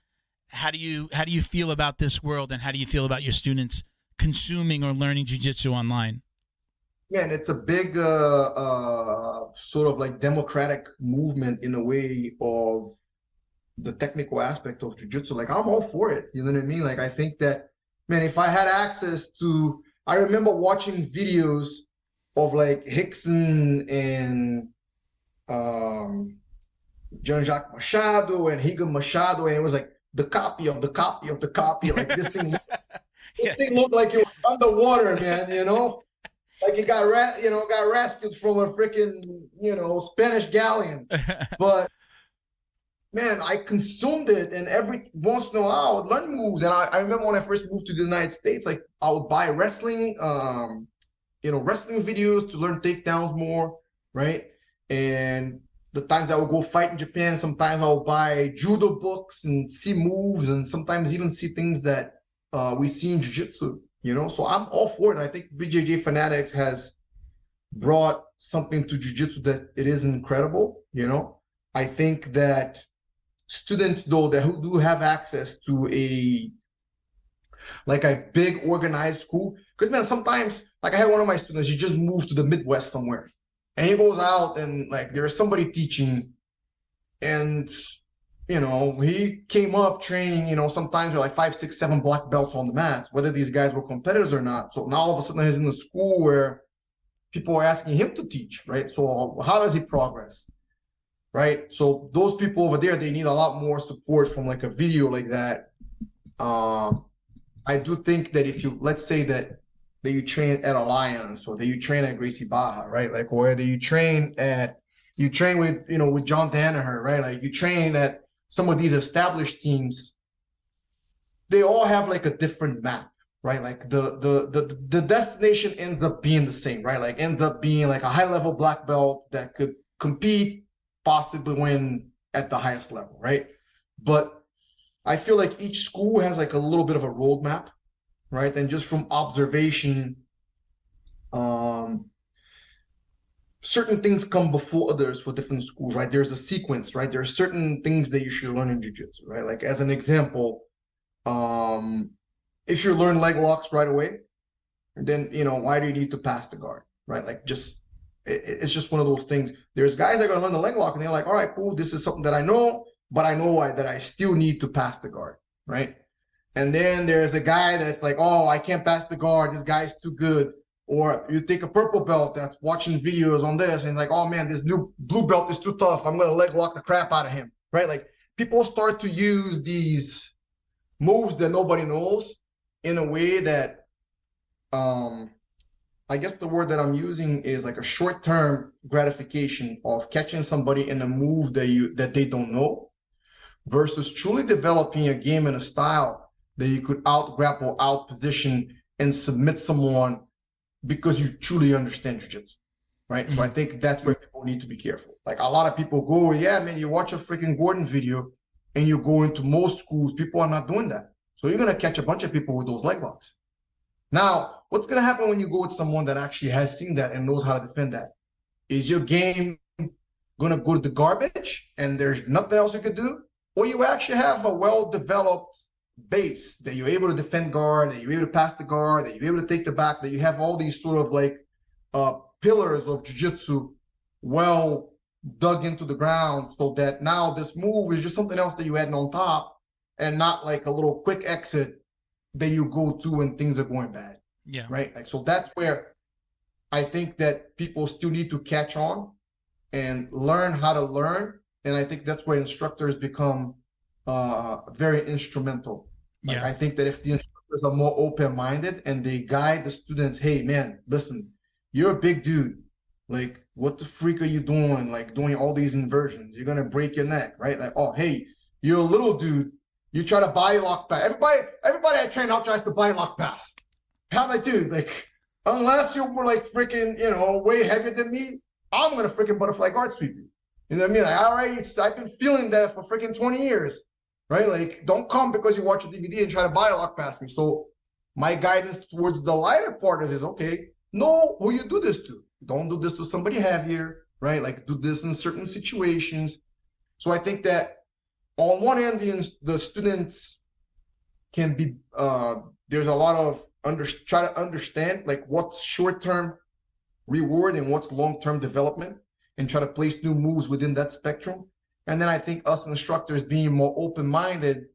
how do you feel about this world, and how do you feel about your students consuming or learning jiu-jitsu online? Yeah, and it's a big sort of like democratic movement in a way of the technical aspect of jiu-jitsu. Like, I'm all for it. You know what I mean? Like, I think that, man, if I had access to, I remember watching videos of like Rickson and Jean-Jacques Machado and Higa Machado, and it was like the copy of the copy of the copy. Like, this thing, this thing looked like it was underwater, man, you know? Like it got rescued from a freaking, Spanish galleon. But man, I consumed it, and every once in a while I would learn moves. And I remember when I first moved to the United States, like I would buy wrestling, wrestling videos to learn takedowns more, right? And the times I would go fight in Japan, sometimes I would buy judo books and see moves, and sometimes even see things that we see in jiu-jitsu. So I'm all for it. I think BJJ Fanatics has brought something to jiu-jitsu that it is incredible. I think that students, though, that who do have access to a big organized school, because man, sometimes, like I had one of my students, he just moved to the Midwest somewhere, and he goes out and like there's somebody teaching, and he came up training, sometimes with like 5, 6, 7 black belts on the mats, whether these guys were competitors or not. So now all of a sudden he's in a school where people are asking him to teach, right? So how does he progress, right? So those people over there, they need a lot more support from like a video like that. I do think that if you, let's say that you train at Alliance, or that you train at Gracie Barra, right? Like, or whether you train with, with John Danaher, right? Like you train at some of these established teams, they all have like a different map, right? Like the destination ends up being the same, right? Like ends up being like a high level black belt that could compete, possibly win at the highest level, right? But I feel like each school has like a little bit of a roadmap, right? And just from observation, certain things come before others for different schools, right? There's a sequence, right? There are certain things that you should learn in jiu-jitsu, right? Like as an example, if you learn leg locks right away, then, why do you need to pass the guard, right? Like it's just one of those things. There's guys that are going to learn the leg lock and they're like, all right, cool. This is something that I know, but I know that I still need to pass the guard, right? And then there's a guy that's like, oh, I can't pass the guard. This guy's too good. Or you take a purple belt that's watching videos on this, and he's like, oh man, this new blue belt is too tough. I'm going to leg lock the crap out of him, right? Like people start to use these moves that nobody knows in a way that, I guess the word that I'm using is like a short-term gratification of catching somebody in a move that they don't know, versus truly developing a game and a style that you could out-grapple, out-position, and submit someone because you truly understand jiu-jitsu, right? Mm-hmm. So I think that's where people need to be careful. Like a lot of people go, yeah, man, you watch a freaking Gordon video and you go into most schools, people are not doing that. So you're going to catch a bunch of people with those leg locks. Now, what's going to happen when you go with someone that actually has seen that and knows how to defend that? Is your game going to go to the garbage and there's nothing else you could do? Or you actually have a well-developed base that you're able to defend guard, that you're able to pass the guard, that you're able to take the back, that you have all these sort of like pillars of jiu-jitsu well dug into the ground, so that now this move is just something else that you add on top and not like a little quick exit that you go to when things are going bad. Yeah. Right. Like, so that's where I think that people still need to catch on and learn how to learn. And I think that's where instructors become very instrumental. Like, yeah. I think that if the instructors are more open-minded and they guide the students, hey, man, listen, you're a big dude. Like, what the freak are you doing? Like, doing all these inversions. You're going to break your neck, right? Like, oh, hey, you're a little dude. You try to body lock pass. Everybody I train out tries to body lock pass. How am I, dude? Like, unless you're like freaking, way heavier than me, I'm going to freaking butterfly guard sweep you. You know what I mean? Like, I've been feeling that for freaking 20 years, right? Like, don't come because you watch a DVD and try to body lock past me. So my guidance towards the lighter partners is, okay, know who you do this to. Don't do this to somebody heavier, right? Like, do this in certain situations. So I think that on one end, the students can be, there's a lot of try to understand like what's short-term reward and what's long-term development, and try to place new moves within that spectrum. And then I think us instructors being more open-minded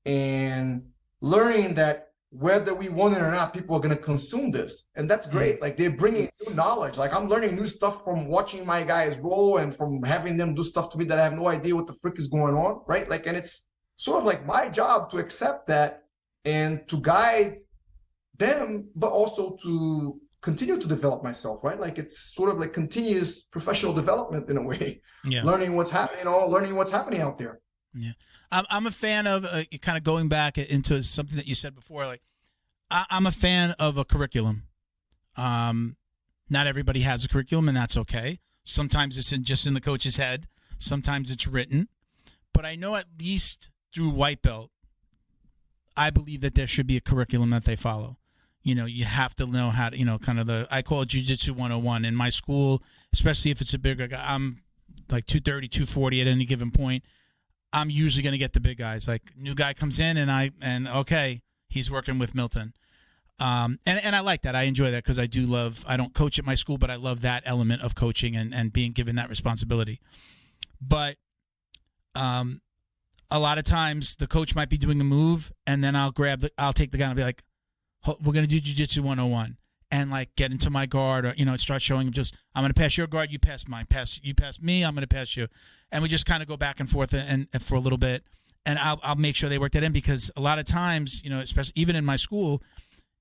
and learning that whether we want it or not, people are going to consume this. And that's great. Like, they're bringing new knowledge. Like, I'm learning new stuff from watching my guys roll and from having them do stuff to me that I have no idea what the frick is going on, right? Like, and it's sort of like my job to accept that and to guide them, but also to continue to develop myself, right? Like, it's sort of like continuous professional development in a way. Yeah. Learning what's happening, learning what's happening out there. Yeah. I'm a fan of kind of going back into something that you said before. Like, I'm a fan of a curriculum. Not everybody has a curriculum, and that's okay. Sometimes it's just in the coach's head. Sometimes it's written. But I know at least through white belt, I believe that there should be a curriculum that they follow. You know, you have to know how to, kind of I call it Jiu-Jitsu 101. In my school, especially if it's a bigger guy, I'm like 230, 240 at any given point. I'm usually going to get the big guys. Like, new guy comes in and okay, he's working with Milton. And I like that. I enjoy that because I don't coach at my school, but I love that element of coaching and being given that responsibility. But a lot of times the coach might be doing a move, and then I'll take the guy and be like, we're going to do Jiu-Jitsu 101. And like get into my guard, or start showing him I'm going to pass your guard, you pass mine, you pass me, I'm going to pass you, and we just kind of go back and forth and for a little bit, and I'll make sure they work that in, because a lot of times, especially even in my school,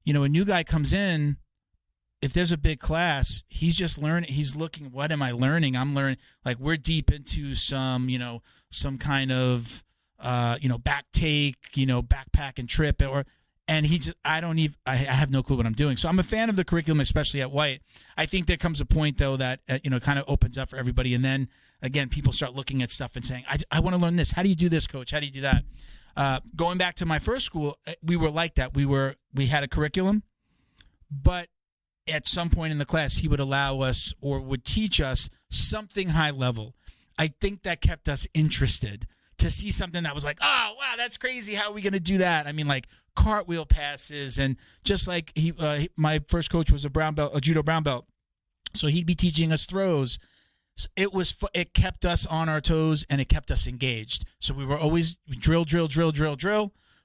a new guy comes in, if there's a big class, he's just learning, he's looking, what am I learning? I'm learning, like, we're deep into some kind of back take, backpack and trip, and I have no clue what I'm doing. So I'm a fan of the curriculum, especially at White. I think there comes a point, though, that, kind of opens up for everybody. And then, again, people start looking at stuff and saying, I want to learn this. How do you do this, coach? How do you do that? Going back to my first school, we were like that. We had a curriculum, but at some point in the class, he would allow us or would teach us something high level. I think that kept us interested to see something that was like, oh, wow, that's crazy. How are we going to do that? I mean, like cartwheel passes, and just like my first coach was a judo brown belt, so he'd be teaching us throws. It kept us on our toes, and it kept us engaged. So we were always drill.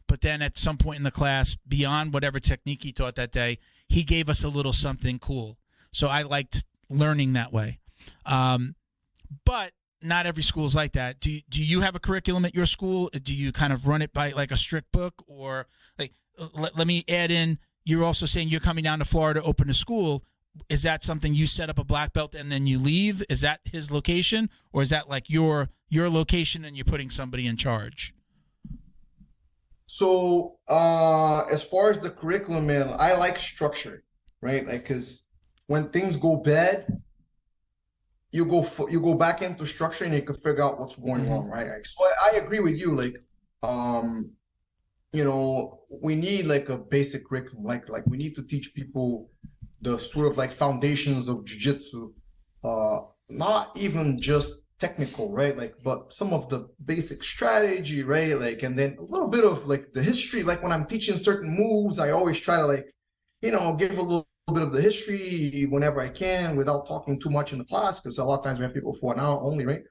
But then at some point in the class, beyond whatever technique he taught that day, he gave us a little something cool. So I liked learning that way. But not every school is like that. Do you have a curriculum at your school? Do you kind of run it by like a strict book? Or like, let me add in, you're also saying you're coming down to Florida to open a school. Is that something you set up a black belt and then you leave? Is that his location? Or is that like your location and you're putting somebody in charge? So as far as the curriculum, man, I like structure, right? Like, because when things go bad, you go back into structure and you can figure out what's going on, right? Like, so I agree with you. Like, we need like a basic curriculum. Like we need to teach people the sort of like foundations of jiu-jitsu, not even just technical, right? Like, but some of the basic strategy, right? Like, and then a little bit of like the history. Like when I'm teaching certain moves, I always try to like, give a little bit of the history whenever I can without talking too much in the class, because a lot of times we have people for an hour only, right?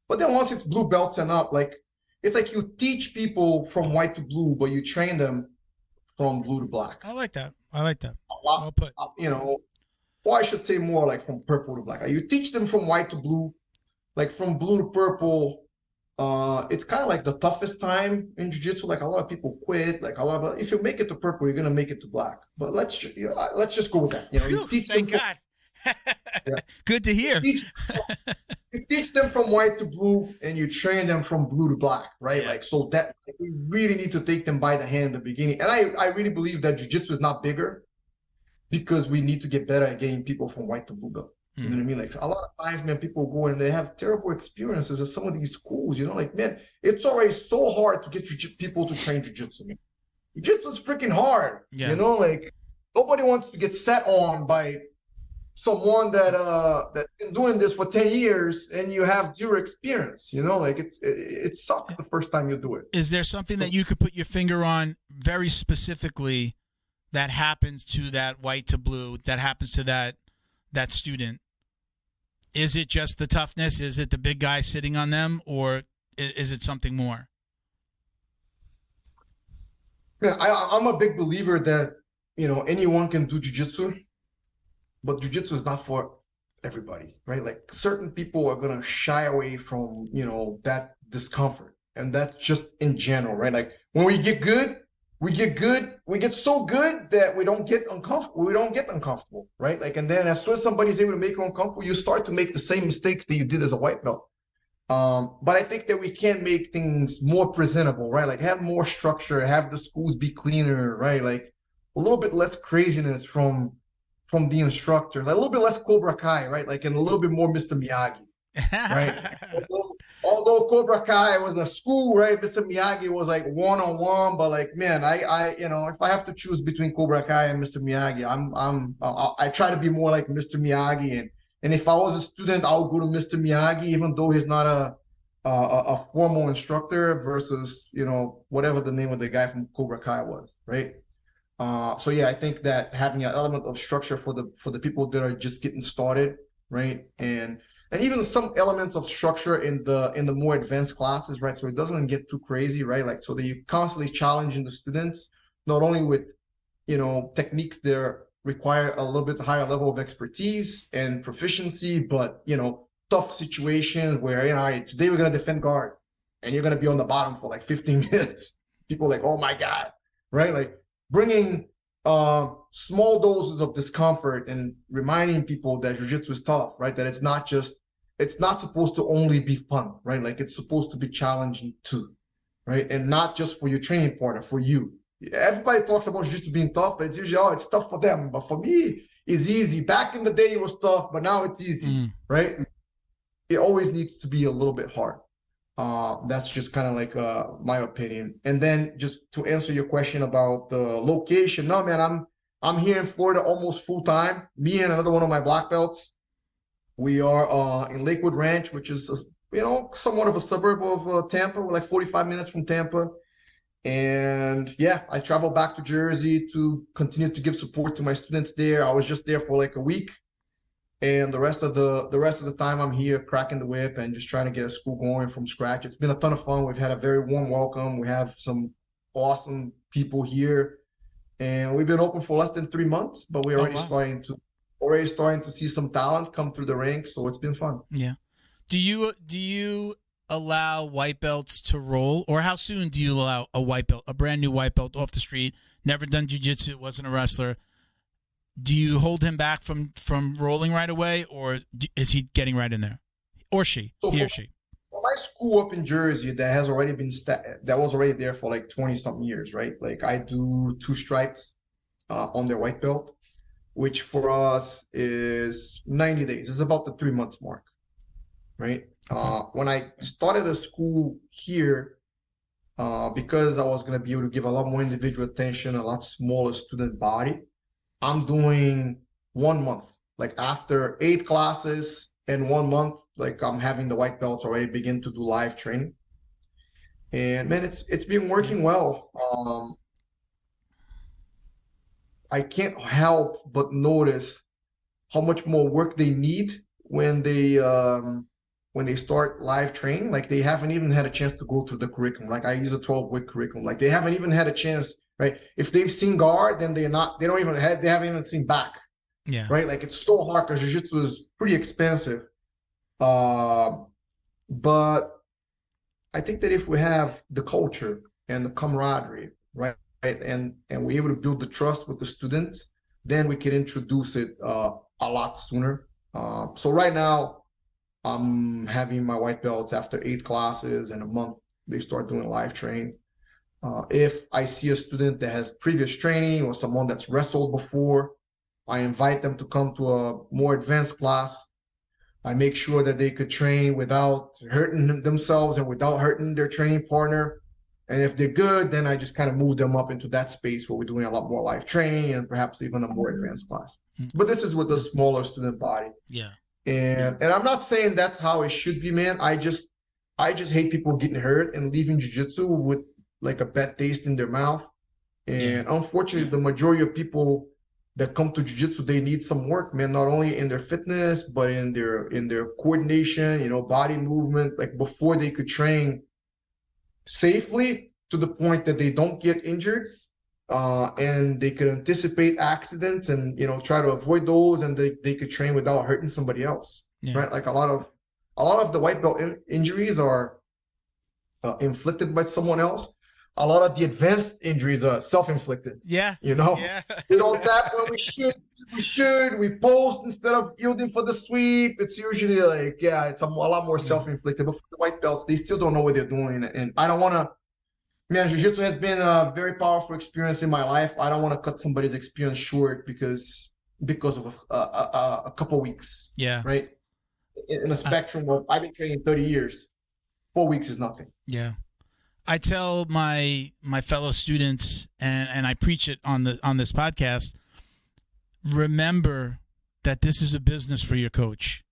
But then once it's blue belts and up, like, it's like you teach people from white to blue, but you train them from blue to black. I like that. A lot, well put. Or I should say more like from purple to black. You teach them from white to blue, like from blue to purple. It's kind of like the toughest time in jiu-jitsu. Like a lot of people quit. Like if you make it to purple, you're gonna make it to black. But let's just go with that. You teach Thank God. Good to hear. You teach them from white to blue, and you train them from blue to black, right? Yeah. Like, so that we really need to take them by the hand in the beginning. And I really believe that jiu-jitsu is not bigger because we need to get better at getting people from white to blue belt. You know what I mean? Like, a lot of times, man, people go and they have terrible experiences at some of these schools. Like, man, it's already so hard to get people to train jiu-jitsu. Jiu-jitsu is freaking hard. Yeah. Like, nobody wants to get set on by someone that's been doing this for 10 years and you have zero experience. Like, it sucks the first time you do it. Is there something that you could put your finger on very specifically that happens to that white to blue, that happens to that student? Is it just the toughness? Is it the big guy sitting on them, or is it something more? Yeah, I'm a big believer that, anyone can do jiu-jitsu, but jiu-jitsu is not for everybody, right? Like certain people are going to shy away from, that discomfort. And that's just in general, right? Like when we get good, we get so good that we don't get uncomfortable, right? Like, and then as soon as somebody's able to make you uncomfortable, you start to make the same mistakes that you did as a white belt. But I think that we can make things more presentable, right? Like have more structure, have the schools be cleaner, right? Like a little bit less craziness from the instructor, like a little bit less Cobra Kai, right? Like, and a little bit more Mr. Miyagi, right? Although Cobra Kai was a school, right? Mr. Miyagi was like one-on-one, but like, man, I if I have to choose between Cobra Kai and Mr. Miyagi, I try to be more like Mr. Miyagi, and if I was a student, I would go to Mr. Miyagi, even though he's not a formal instructor versus, whatever the name of the guy from Cobra Kai was, right? So yeah, I think that having an element of structure for the people that are just getting started, right? And even some elements of structure in the more advanced classes, right? So it doesn't get too crazy, right? Like, so that you're constantly challenging the students, not only with, techniques that require a little bit higher level of expertise and proficiency, but, tough situations where, today we're going to defend guard and you're going to be on the bottom for like 15 minutes. People are like, oh my God, right? Like bringing small doses of discomfort and reminding people that jiu-jitsu is tough, right? That it's not supposed to only be fun, right? Like it's supposed to be challenging too, right? And not just for your training partner, for you. Everybody talks about jiu-jitsu being tough, but it's usually, it's tough for them. But for me, it's easy. Back in the day, it was tough, but now it's easy, right? It always needs to be a little bit hard. That's just kind of like my opinion. And then just to answer your question about the location, no, man, I'm here in Florida almost full time. Me and another one of my black belts. We are in Lakewood Ranch, which is somewhat of a suburb of Tampa. We're like 45 minutes from Tampa. And yeah, I travel back to Jersey to continue to give support to my students there. I was just there for like a week. And the rest of the time I'm here cracking the whip and just trying to get a school going from scratch. It's been a ton of fun. We've had a very warm welcome. We have some awesome people here, and we've been open for less than 3 months, but we're already starting to see some talent come through the ranks. So it's been fun. Yeah. Do you allow white belts to roll, or how soon do you allow a brand new white belt off the street, never done jiu-jitsu, wasn't a wrestler? Do you hold him back from rolling right away, or is he getting right in there, or she, he or she? For my school up in Jersey, that was already there for like 20-something years, right? Like I do 2 stripes on their white belt, which for us is 90 days. It's about the 3 months mark, right? Okay. When I started a school here, because I was going to be able to give a lot more individual attention, a lot smaller student body, I'm doing 1 month, like after 8 classes and 1 month, like I'm having the white belts already begin to do live training. And man, it's been working well. I can't help but notice how much more work they need when they start live training. Like they haven't even had a chance to go through the curriculum. Like I use a 12-week curriculum. Like they haven't even had a chance. Right. If they've seen guard, then they haven't even seen back. Yeah. Right. Like it's so hard because jiu-jitsu is pretty expensive. But I think that if we have the culture and the camaraderie, right, and we're able to build the trust with the students, then we can introduce it a lot sooner. So right now, I'm having my white belts after 8 classes and a month. They start doing live training. If I see a student that has previous training or someone that's wrestled before, I invite them to come to a more advanced class. I make sure that they could train without hurting themselves and without hurting their training partner. And if they're good, then I just kind of move them up into that space where we're doing a lot more live training and perhaps even a more advanced class. But this is with a smaller student body. Yeah. And I'm not saying that's how it should be, man. I just hate people getting hurt and leaving jiu-jitsu with like a bad taste in their mouth. And unfortunately, the majority of people that come to jiu-jitsu, they need some work, man, not only in their fitness, but in their coordination, you know, body movement, like before they could train safely to the point that they don't get injured, and they could anticipate accidents and, you know, try to avoid those, and they could train without hurting somebody else, right? Like a lot of the white belt injuries are inflicted by someone else. A lot of the advanced injuries are self-inflicted. Yeah. You know, we don't tap when we should. We post instead of yielding for the sweep. It's usually like, it's a lot more self-inflicted. But for the white belts, they still don't know what they're doing. And I don't want to, man, jiu-jitsu has been a very powerful experience in my life. I don't want to cut somebody's experience short because of a couple weeks. Yeah. Right. In a spectrum of, I've been training 30 years. 4 weeks is nothing. Yeah. I tell my fellow students, and I preach it on this podcast, remember that this is a business for your coach.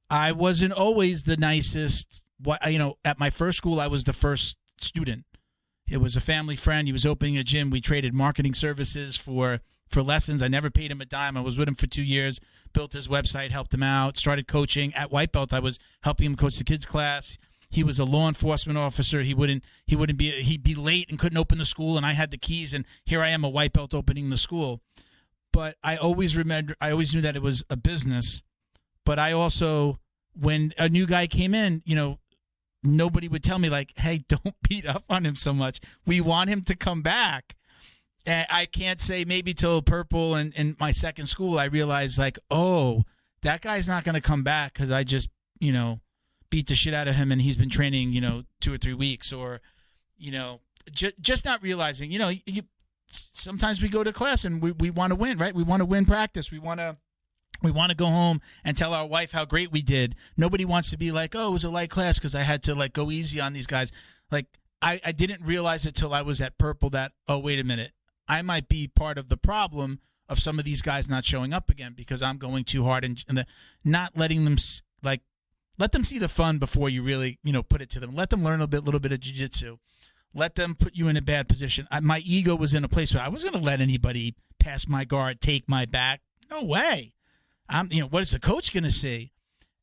I wasn't always the nicest. At my first school, I was the first student. It was a family friend. He was opening a gym. We traded marketing services for lessons. I never paid him a dime. I was with him for 2 years, built his website, helped him out, started coaching. At white belt, I was helping him coach the kids' class. He was a law enforcement officer. He'd be late and couldn't open the school, and I had the keys, and here I am, a white belt opening the school. But I always knew that it was a business. But I also, when a new guy came in, you know, nobody would tell me like, hey, don't beat up on him so much. We want him to come back. And I can't say maybe till purple and in my second school, I realized like, oh, that guy's not going to come back because I just, you know, beat the shit out of him and he's been training, you know, 2 or 3 weeks, or, you know, just not realizing, you know, sometimes we go to class and we want to win, right? We want to win practice. We want to go home and tell our wife how great we did. Nobody wants to be like, oh, it was a light class because I had to like go easy on these guys. Like I didn't realize it till I was at purple that, oh, wait a minute, I might be part of the problem of some of these guys not showing up again because I'm going too hard and not letting them like, let them see the fun before you really, you know, put it to them. Let them learn a little bit of jiu-jitsu. Let them put you in a bad position. My ego was in a place where I wasn't going to let anybody pass my guard, take my back. No way. What is the coach going to see?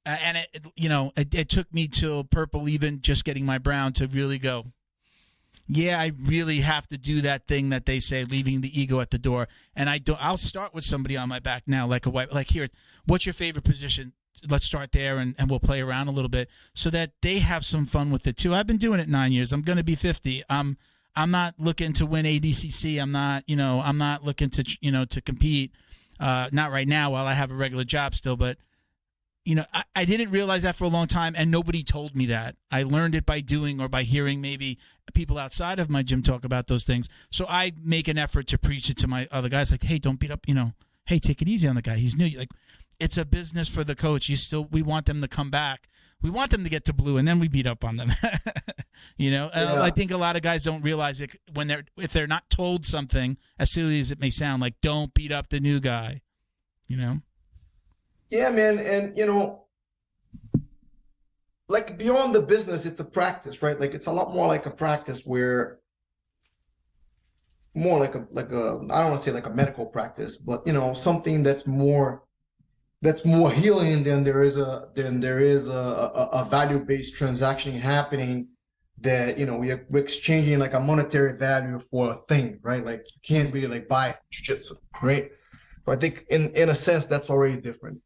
And it took me till purple, even just getting my brown, to really go, yeah, I really have to do that thing that they say, leaving the ego at the door. And I'll start with somebody on my back now, like a white, like, here, what's your favorite position? Let's start there, and we'll play around a little bit so that they have some fun with it too. I've been doing it 9 years. I'm going to be 50. I'm not looking to win ADCC. I'm not looking to, you know, to compete. Not right now while I have a regular job still, but you know, I didn't realize that for a long time, and nobody told me that. I learned it by doing or by hearing maybe people outside of my gym talk about those things. So I make an effort to preach it to my other guys, like, hey, don't beat up, you know, hey, take it easy on the guy. He's new. Like, it's a business for the coach. We want them to come back. We want them to get to blue, and then we beat up on them. You know, I think a lot of guys don't realize it if they're not told something, as silly as it may sound, like, don't beat up the new guy, you know? Yeah, man. And, you know, like, beyond the business, it's a practice, right? Like, it's a lot more like a practice where more like a I don't want to say like a medical practice, but, you know, something that's more healing than there is a value-based transaction happening, that, you know, we're exchanging like a monetary value for a thing, right? Like, you can't really like buy jiu-jitsu, right? So I think in a sense that's already different.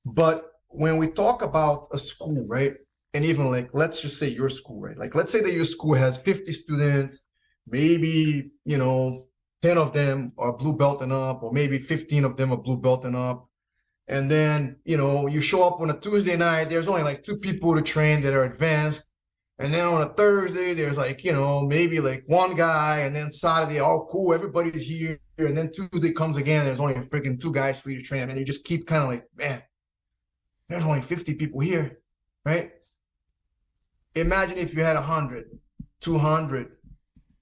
But when we talk about a school, right, and even like, let's just say your school, right? Like, let's say that your school has 50 students, maybe, you know, 10 of them are blue belt and up, or maybe 15 of them are blue belt and up. And then, you know, you show up on a Tuesday night, there's only like 2 people to train that are advanced. And then on a Thursday, there's like, you know, maybe like 1 guy. And then Saturday, oh, cool, everybody's here. And then Tuesday comes again, there's only freaking 2 guys for you to train. And you just keep kind of like, man, there's only 50 people here, right? Imagine if you had 100, 200,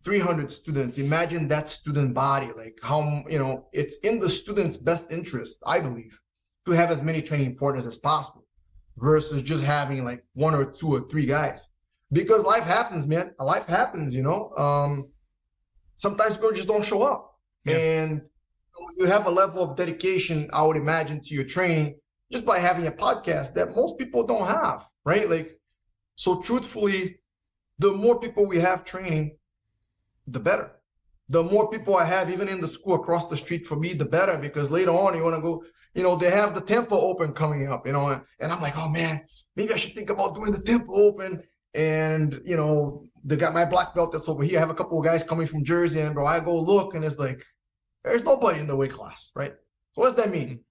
300 students. Imagine that student body, like how, you know, it's in the student's best interest, I believe, to have as many training partners as possible versus just having like 1 or 2 or 3 guys. Because life happens, man. Life happens, you know. sometimes people just don't show up. Yeah. And you have a level of dedication, I would imagine, to your training just by having a podcast that most people don't have, right? Like, so truthfully, the more people we have training, the better. The more people I have, even in the school across the street for me, the better, because later on you want to go, they have the Temple Open coming up, and I'm like, oh man, maybe I should think about doing the Temple Open. And, they got my black belt that's over here. I have a couple of guys coming from Jersey, and bro, I go look, and it's like, there's nobody in the weight class, right? So what does that mean?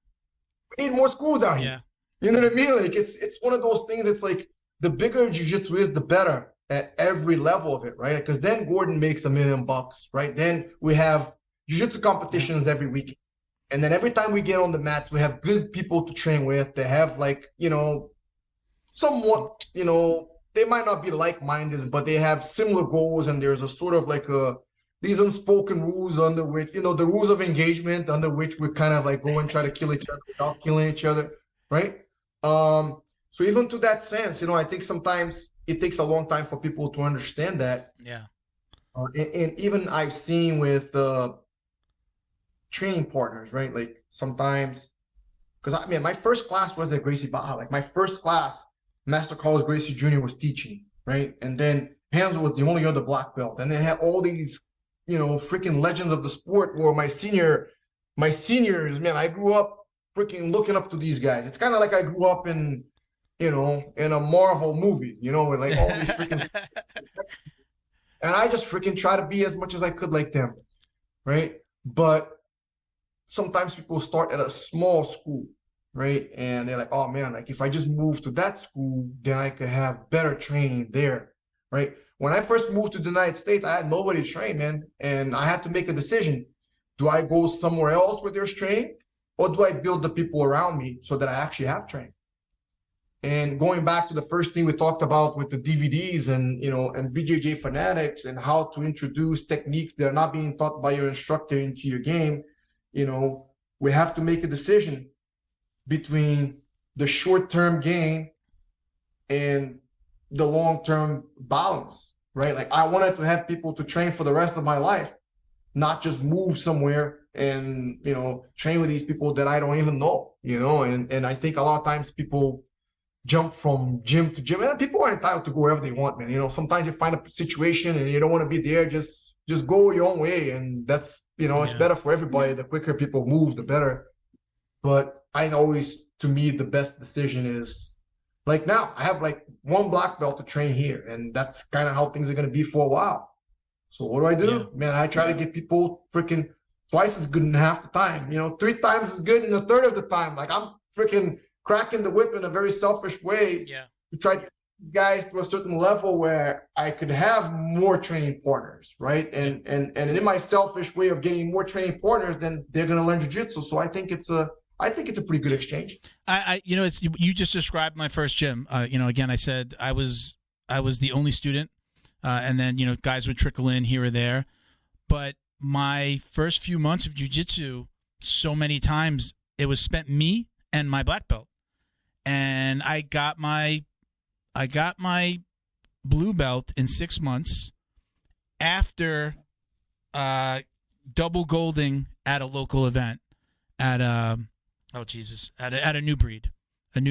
We need more schools down here. Yeah. You know what I mean? Like, it's one of those things. It's like, the bigger jiu-jitsu is, the better at every level of it, right? Because then Gordon makes $1 million, right? Then we have jiu-jitsu competitions every week. And then every time we get on the mats, we have good people to train with. They have, like, somewhat, they might not be like-minded, but they have similar goals. And there's a sort of like these unspoken rules under which, the rules of engagement under which we kind of like go and try to kill each other without killing each other, right? So even to that sense, I think sometimes it takes a long time for people to understand that. Yeah. And even I've seen with training partners, right? Like sometimes, because my first class was at Gracie Baja. Like my first class, Master Carlos Gracie Jr. was teaching, right? And then Renzo was the only other black belt. And they had all these, freaking legends of the sport where my seniors, man, I grew up freaking looking up to these guys. It's kind of like I grew up in a Marvel movie, with like all these freaking and I just freaking try to be as much as I could like them, right? But sometimes people start at a small school, right? And they're like, oh man, like if I just move to that school, then I could have better training there, right? When I first moved to the United States, I had nobody to train, man. And I had to make a decision. Do I go somewhere else where there's training, or do I build the people around me so that I actually have training? And going back to the first thing we talked about with the DVDs and BJJ fanatics and how to introduce techniques that are not being taught by your instructor into your game, we have to make a decision between the short-term gain and the long-term balance, right? Like I wanted to have people to train for the rest of my life, not just move somewhere and, train with these people that I don't even know, and I think a lot of times people jump from gym to gym, and people are entitled to go wherever they want, man. Sometimes you find a situation and you don't want to be there, just go your own way. And that's, it's better for everybody. The quicker people move, the better. But to me, the best decision is like now I have like one black belt to train here, and that's kind of how things are going to be for a while. So what do? Yeah. Man, I try to get people freaking twice as good in half the time, 3 times as good in a third of the time. Like I'm freaking cracking the whip in a very selfish way to try to get these guys to a certain level where I could have more training partners, right? And in my selfish way of getting more training partners, then they're going to learn jiu-jitsu. So I think it's a pretty good exchange. You just described my first gym. Again, I said I was the only student, and then guys would trickle in here or there. But my first few months of jiu-jitsu, so many times it was spent me and my black belt. And I got my blue belt in 6 months after double golding at a local event at a new breed. And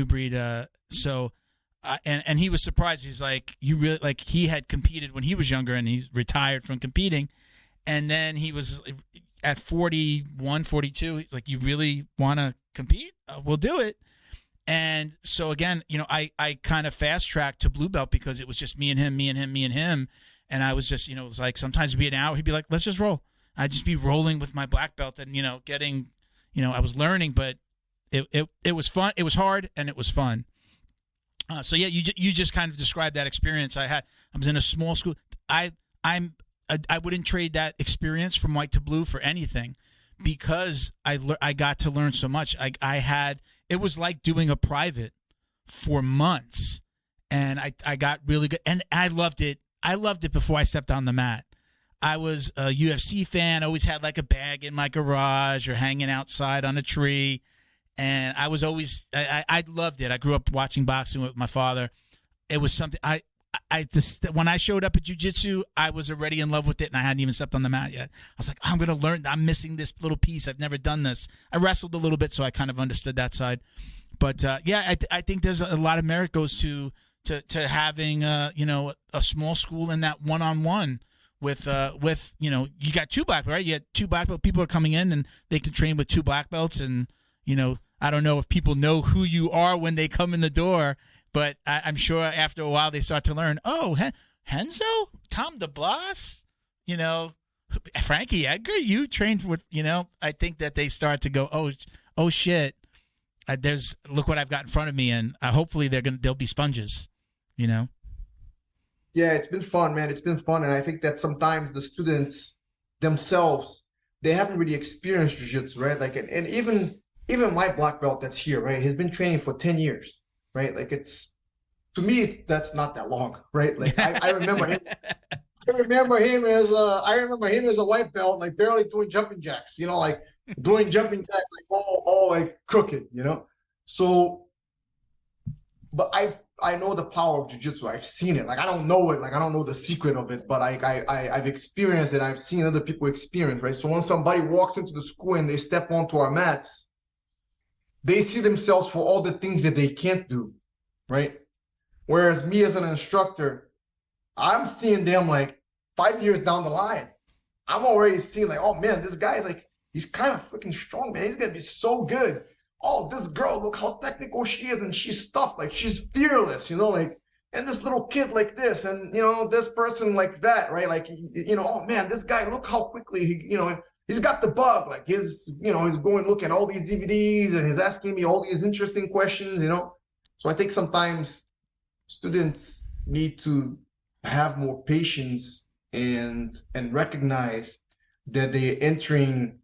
he was surprised. He's like, you really, like, he had competed when he was younger and he's retired from competing. And then he was at 41, 42. He's like, you really want to compete? We'll do it. And so again, I kind of fast tracked to blue belt because it was just me and him. And I was just, it was like sometimes it'd be an hour. He'd be like, let's just roll. I'd just be rolling with my black belt and, getting, I was learning, but it was fun. It was hard and it was fun. So yeah, you just kind of described that experience I had. I was in a small school. I wouldn't trade that experience from white to blue for anything because I got to learn so much. It was like doing a private for months, and I got really good, and I loved it. I loved it before I stepped on the mat. I was a UFC fan, always had like a bag in my garage or hanging outside on a tree, and I was always, I loved it. I grew up watching boxing with my father. It was something, when I showed up at jiu-jitsu, I was already in love with it, and I hadn't even stepped on the mat yet. I was like, I'm going to learn. I'm missing this little piece. I've never done this. I wrestled a little bit, so I kind of understood that side. But I think there's a lot of merit goes to having a small school and that one-on-one with you got 2 black belts, right? You got 2 black belt people are coming in, and they can train with 2 black belts, and I don't know if people know who you are when they come in the door. But I'm sure after a while they start to learn, Renzo, Tom DeBlas, Frankie Edgar, you trained with, I think that they start to go, oh shit, look what I've got in front of me, and hopefully they'll be sponges, Yeah, it's been fun, man. It's been fun, and I think that sometimes the students themselves, they haven't really experienced jiu-jitsu, right? Like, and even my black belt that's here, right? He's been training for 10 years. Right, like to me, that's not that long, right? Like I remember him. I remember him as a white belt, like barely doing jumping jacks, like doing jumping jacks, like all like crooked, So, but I know the power of jiu-jitsu. I've seen it. Like I don't know it. Like I don't know the secret of it, but I've experienced it. I've seen other people experience, right? So when somebody walks into the school and they step onto our mats, they see themselves for all the things that they can't do, right? Whereas me as an instructor, I'm seeing them like 5 years down the line. I'm already seeing like, oh man, this guy, like, he's kind of freaking strong, man. He's going to be so good. Oh, this girl, look how technical she is, and she's tough, like she's fearless, like, and this little kid like this, and, this person like that, right? Like, oh man, this guy, look how quickly he, he's got the bug, like he's going looking at all these DVDs and he's asking me all these interesting questions, So I think sometimes students need to have more patience and recognize that they're entering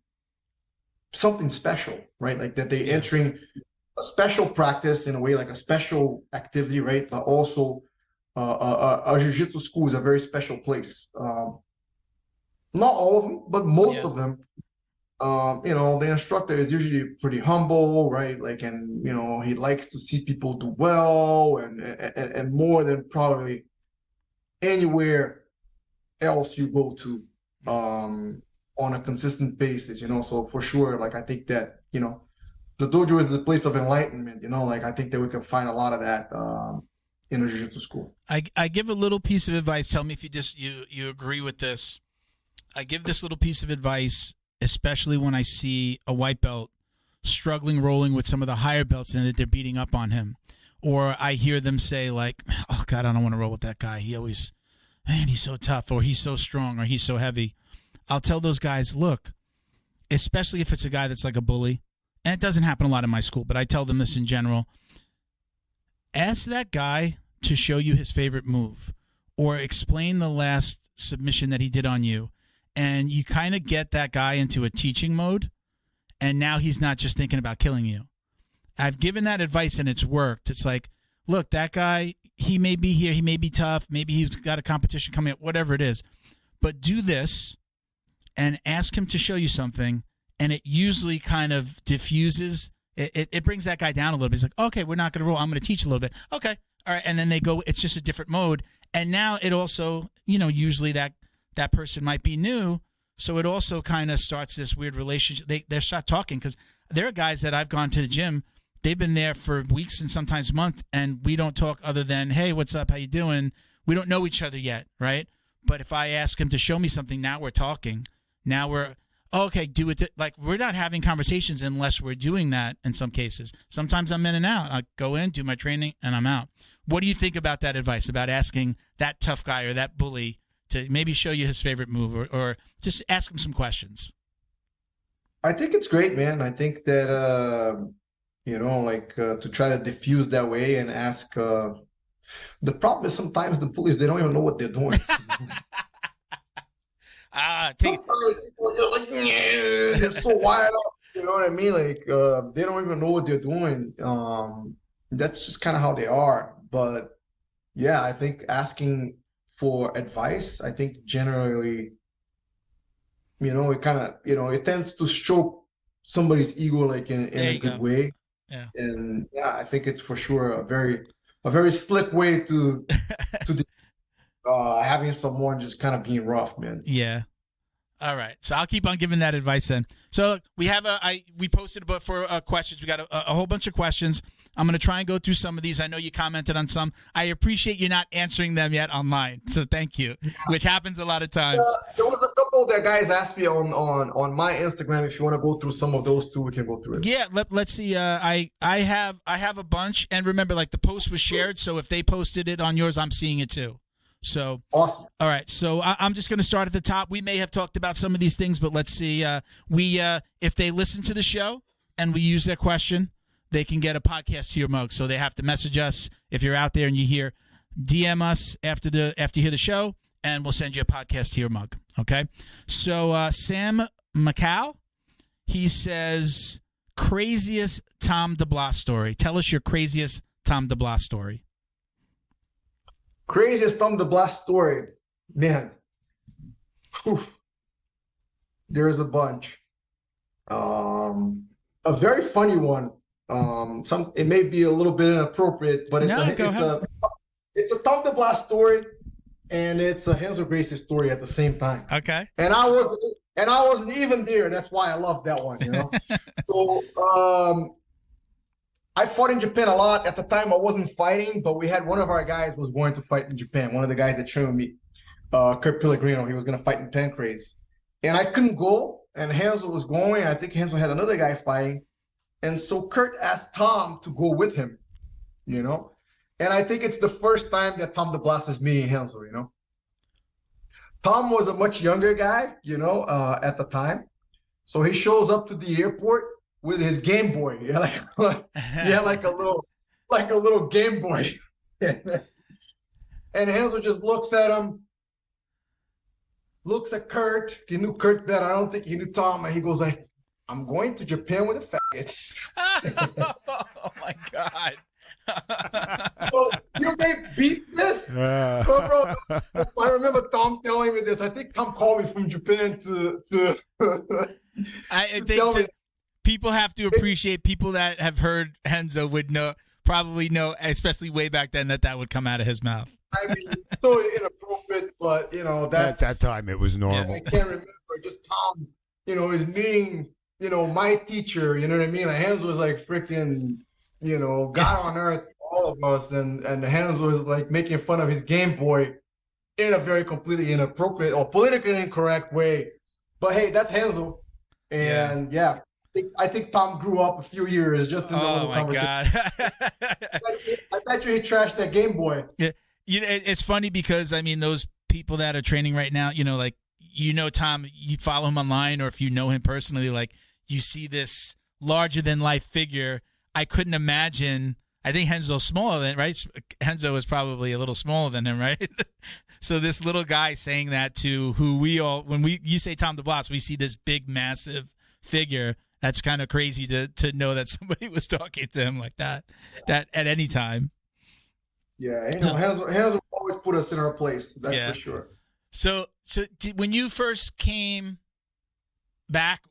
something special, right? Like that they're entering a special practice in a way, like a special activity, right? But also a jiu-jitsu school is a very special place. Not all of them, but most of them. The instructor is usually pretty humble, right? Like, and he likes to see people do well, and more than probably anywhere else you go to, on a consistent basis. So for sure, like I think that the dojo is the place of enlightenment. Like I think that we can find a lot of that in a jiu-jitsu school. I give a little piece of advice. Tell me if you agree with this. I give this little piece of advice, especially when I see a white belt struggling, rolling with some of the higher belts and that they're beating up on him. Or I hear them say like, oh God, I don't want to roll with that guy. He's so tough, or he's so strong, or he's so heavy. I'll tell those guys, look, especially if it's a guy that's like a bully, and it doesn't happen a lot in my school, but I tell them this in general. Ask that guy to show you his favorite move, or explain the last submission that he did on you. And you kind of get that guy into a teaching mode, and now he's not just thinking about killing you. I've given that advice, and it's worked. It's like, look, that guy, he may be here, he may be tough, maybe he's got a competition coming up, whatever it is. But do this and ask him to show you something, and it usually kind of diffuses. It brings that guy down a little bit. He's like, okay, we're not going to roll. I'm going to teach a little bit. Okay, all right. And then they go, it's just a different mode. And now it also, usually that person might be new, so it also kind of starts this weird relationship. They start talking, because there are guys that I've gone to the gym, they've been there for weeks and sometimes months, and we don't talk other than, hey, what's up, how you doing? We don't know each other yet, right? But if I ask him to show me something, now we're talking. Now we're, okay, do it. Like, we're not having conversations unless we're doing that in some cases. Sometimes I'm in and out. I go in, do my training, and I'm out. What do you think about that advice, about asking that tough guy or that bully to maybe show you his favorite move, or just ask him some questions? I think it's great, man. I think that, to try to diffuse that way and ask. The problem is sometimes the bullies, they don't even know what they're doing. Sometimes people are just like, they're so wired up. You know what I mean? Like, they don't even know what they're doing. That's just kind of how they are. But yeah, I think asking for advice, I think generally, it kind of, it tends to stroke somebody's ego, like in a good way. Yeah. And yeah, I think it's for sure a very slick way to having someone just kind of being rough, man. Yeah. All right. So I'll keep on giving that advice then. So we have we posted about for questions. We got a whole bunch of questions. I'm going to try and go through some of these. I know you commented on some. I appreciate you not answering them yet online. So thank you, which happens a lot of times. There was a couple that guys asked me on my Instagram. If you want to go through some of those too, we can go through it. Yeah. Let's see. I have a bunch. And remember, like the post was shared. So if they posted it on yours, I'm seeing it too. So, awesome. All right. So I'm just going to start at the top. We may have talked about some of these things, but let's see. If they listen to the show and we use their question, they can get a podcast to your mug. So they have to message us if you're out there and you hear, DM us after you hear the show, and we'll send you a podcast to your mug. Okay. So Sam Macau, he says, craziest Tom DeBlas story. Tell us your craziest Tom DeBlas story. Craziest Tom DeBlas story, man. Whew. There's a bunch. A very funny one. It may be a little bit inappropriate, but it's a Tom DeBlas story, and it's a Renzo Gracie story at the same time. Okay. And I wasn't even there. That's why I love that one. You know. So I fought in Japan a lot. At the time, I wasn't fighting, but we had one of our guys was going to fight in Japan. One of the guys that trained with me, Kurt Pellegrino, he was going to fight in Pancrase. And I couldn't go, and Renzo was going. I think Renzo had another guy fighting. And so Kurt asked Tom to go with him, you know. And I think it's the first time that Tom DeBlas is meeting Renzo, you know. Tom was a much younger guy, you know, at the time. So he shows up to the airport with his Game Boy. Yeah, like a little Game Boy. And Renzo just looks at him, looks at Kurt. He knew Kurt better. I don't think he knew Tom. And he goes like, I'm going to Japan with a faggot. Oh my God. So you may beat this? So, bro, I remember Tom telling me this. I think Tom called me from Japan to I think people have to appreciate, people that have heard Renzo would probably know, especially way back then, that would come out of his mouth. I mean, it's so inappropriate, but, you know, at that time it was normal. I can't remember. Just Tom, you know, is meeting, you know, my teacher, you know what I mean? Like, Renzo was like freaking, you know, God on earth, all of us, and Renzo was like making fun of his Game Boy in a very completely inappropriate or politically incorrect way. But hey, that's Renzo. And yeah. I think Tom grew up a few years just in the little conversation. God. I bet you he trashed that Game Boy. Yeah, you know, it's funny because I mean, those people that are training right now, you know, like, you know, Tom, you follow him online, or if you know him personally, like, you see this larger than life figure. I couldn't imagine. I think Renzo's smaller than, right? Renzo is probably a little smaller than him, right? So this little guy saying that to who when you say Tom DeBlas, we see this big, massive figure. That's kind of crazy to know that somebody was talking to him like that at any time. Yeah, you know, Renzo always put us in our place. That's for sure. So when you first came back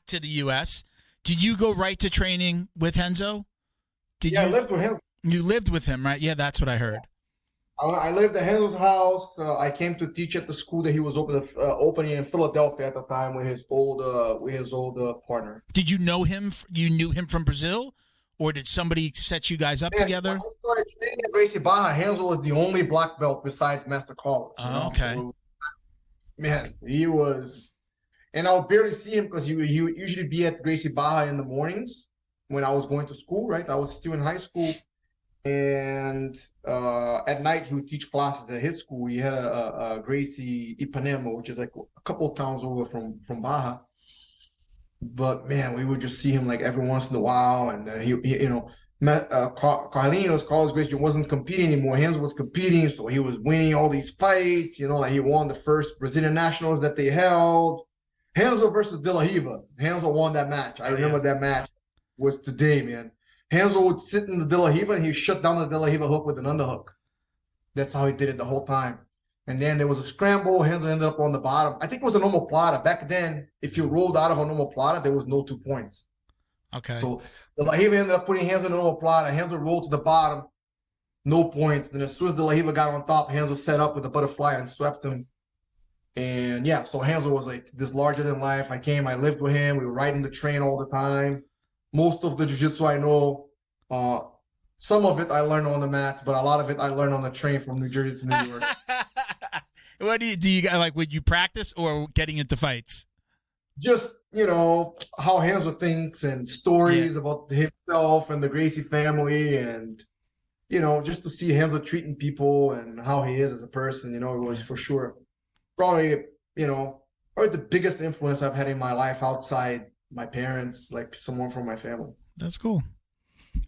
to the U.S., did you go right to training with Renzo? I lived with him. You lived with him, right? Yeah, that's what I heard. I lived at Renzo's house. I came to teach at the school that he was opening in Philadelphia at the time with his old partner. Did you know him? You knew him from Brazil, or did somebody set you guys up together? When I started training at Gracie Barra, Renzo was the only black belt besides Master Carlos. Oh, okay. So, man, he was, and I would barely see him because he would usually be at Gracie Barra in the mornings when I was going to school. Right, I was still in high school. And at night he would teach classes at his school. He had a Gracie Ipanema, which is like a couple of towns over from Baja. But man, we would just see him like every once in a while. And then he you know, Carlos Gracie wasn't competing anymore. Renzo was competing, so he was winning all these fights. You know, like he won the first Brazilian nationals that they held. Renzo versus De La Riva. Renzo won that match. I remember that match was today, man. Renzo would sit in the De La Riva and he would shut down the De La Riva hook with an underhook. That's how he did it the whole time. And then there was a scramble. Renzo ended up on the bottom. I think it was a normal plata. Back then, if you rolled out of a normal plata, there was no 2 points. Okay. So De La Riva ended up putting Renzo in a normal plata. Renzo rolled to the bottom, no points. Then as soon as De La Riva got on top, Renzo set up with a butterfly and swept him. And yeah, so Renzo was like this larger than life. I lived with him. We were riding the train all the time. Most of the jiu-jitsu I know, some of it I learned on the mats, but a lot of it I learned on the train from New Jersey to New York. What do you like? Would you practice or getting into fights? Just, how Renzo thinks and stories about himself and the Gracie family, and just to see Renzo treating people and how he is as a person, it was for sure probably the biggest influence I've had in my life outside my parents, like someone from my family. That's cool.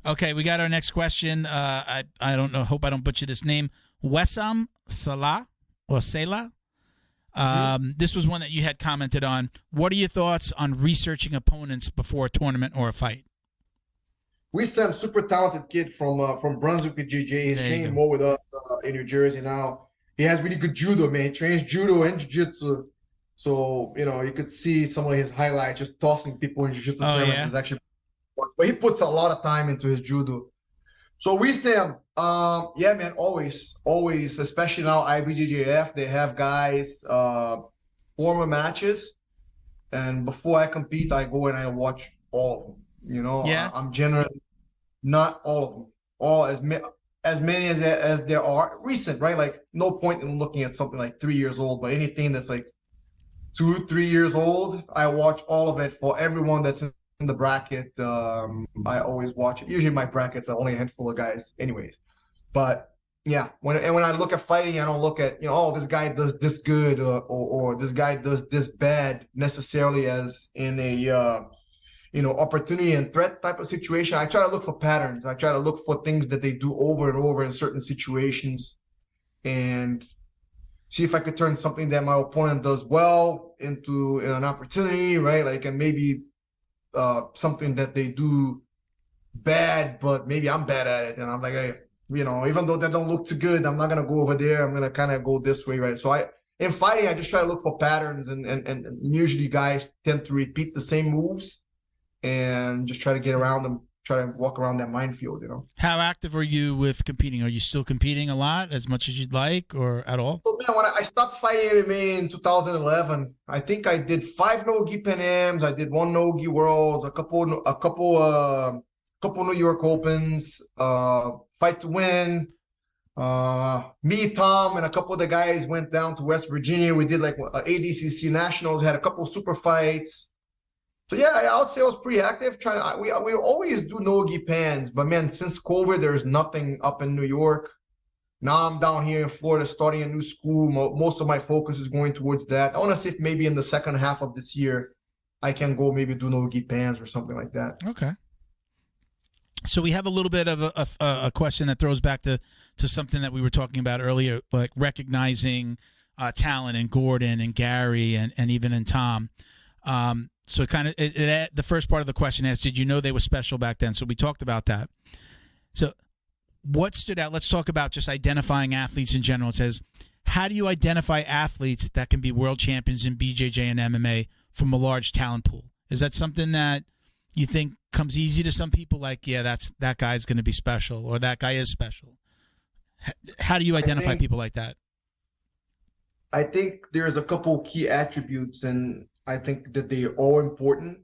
Okay, we got our next question. I don't know. Hope I don't butcher this name. Wessam Salah or Selah. This was one that you had commented on. What are your thoughts on researching opponents before a tournament or a fight? Wessam, super talented kid from Brunswick with JJ. He's training more with us in New Jersey now. He has really good judo, man. He trains judo and jiu-jitsu. So, you could see some of his highlights, just tossing people in jiu-jitsu tournaments is actually. But he puts a lot of time into his judo. So Wessam, man, always, especially now IBJJF, they have guys former matches. And before I compete, I go and I watch all of them. I'm generally not all of them. All as many as there are recent, right? Like no point in looking at something like 3 years old, but anything that's like 2-3 years old, I watch all of it. For everyone that's in the bracket, I always watch it. Usually my brackets are only a handful of guys anyways. But yeah, when I look at fighting, I don't look at, this guy does this good or this guy does this bad necessarily as in a opportunity and threat type of situation. I try to look for patterns. I try to look for things that they do over and over in certain situations and see if I could turn something that my opponent does well into an opportunity, right? Like, and maybe something that they do bad, but maybe I'm bad at it. And I'm like, hey, even though that don't look too good, I'm not going to go over there. I'm going to kind of go this way, right? So in fighting, I just try to look for patterns and usually guys tend to repeat the same moves and just try to get around them, try to walk around that minefield, How active are you with competing? Are you still competing a lot, as much as you'd like, or at all? Well, man, when I stopped fighting MMA in 2011, I think I did 5 no-gi Pan Ams, I did 1 no-gi Worlds, a couple New York Opens, Fight to Win. Me, Tom, and a couple of the guys went down to West Virginia. We did like ADCC Nationals, had a couple of super fights. So yeah, I would say I was pretty active. We always do no-gi pans, but man, since COVID, there's nothing up in New York. Now I'm down here in Florida starting a new school. Most of my focus is going towards that. I want to see if maybe in the second half of this year, I can go maybe do no-gi pans or something like that. Okay. So we have a little bit of a question that throws back to something that we were talking about earlier, like recognizing talent in Gordon and Gary and even in Tom. So the first part of the question is, did you know they were special back then? So we talked about that. So what stood out? Let's talk about just identifying athletes in general. It says, how do you identify athletes that can be world champions in BJJ and MMA from a large talent pool? Is that something that you think comes easy to some people? Like, yeah, that guy's going to be special, or that guy is special. How do you identify people like that? I think there's a couple key attributes, and I think that they are all important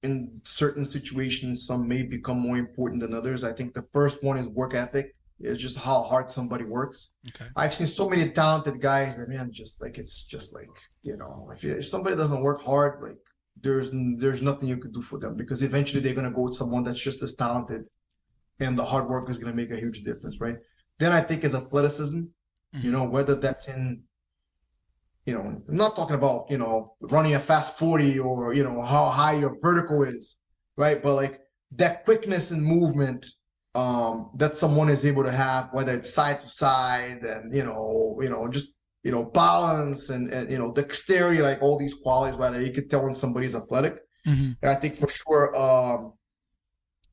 in certain situations. Some may become more important than others. I think the first one is work ethic. It's just how hard somebody works. Okay. I've seen so many talented guys that, man, it's just like, if somebody doesn't work hard, like there's nothing you could do for them, because eventually they're going to go with someone that's just as talented, and the hard work is going to make a huge difference, right? Then I think is athleticism, whether that's in, I'm not talking about, running a fast 40 or, how high your vertical is, right? But like that quickness and movement that someone is able to have, whether it's side to side and, just, balance and dexterity, like all these qualities, whether you could tell when somebody's athletic. Mm-hmm. And I think for sure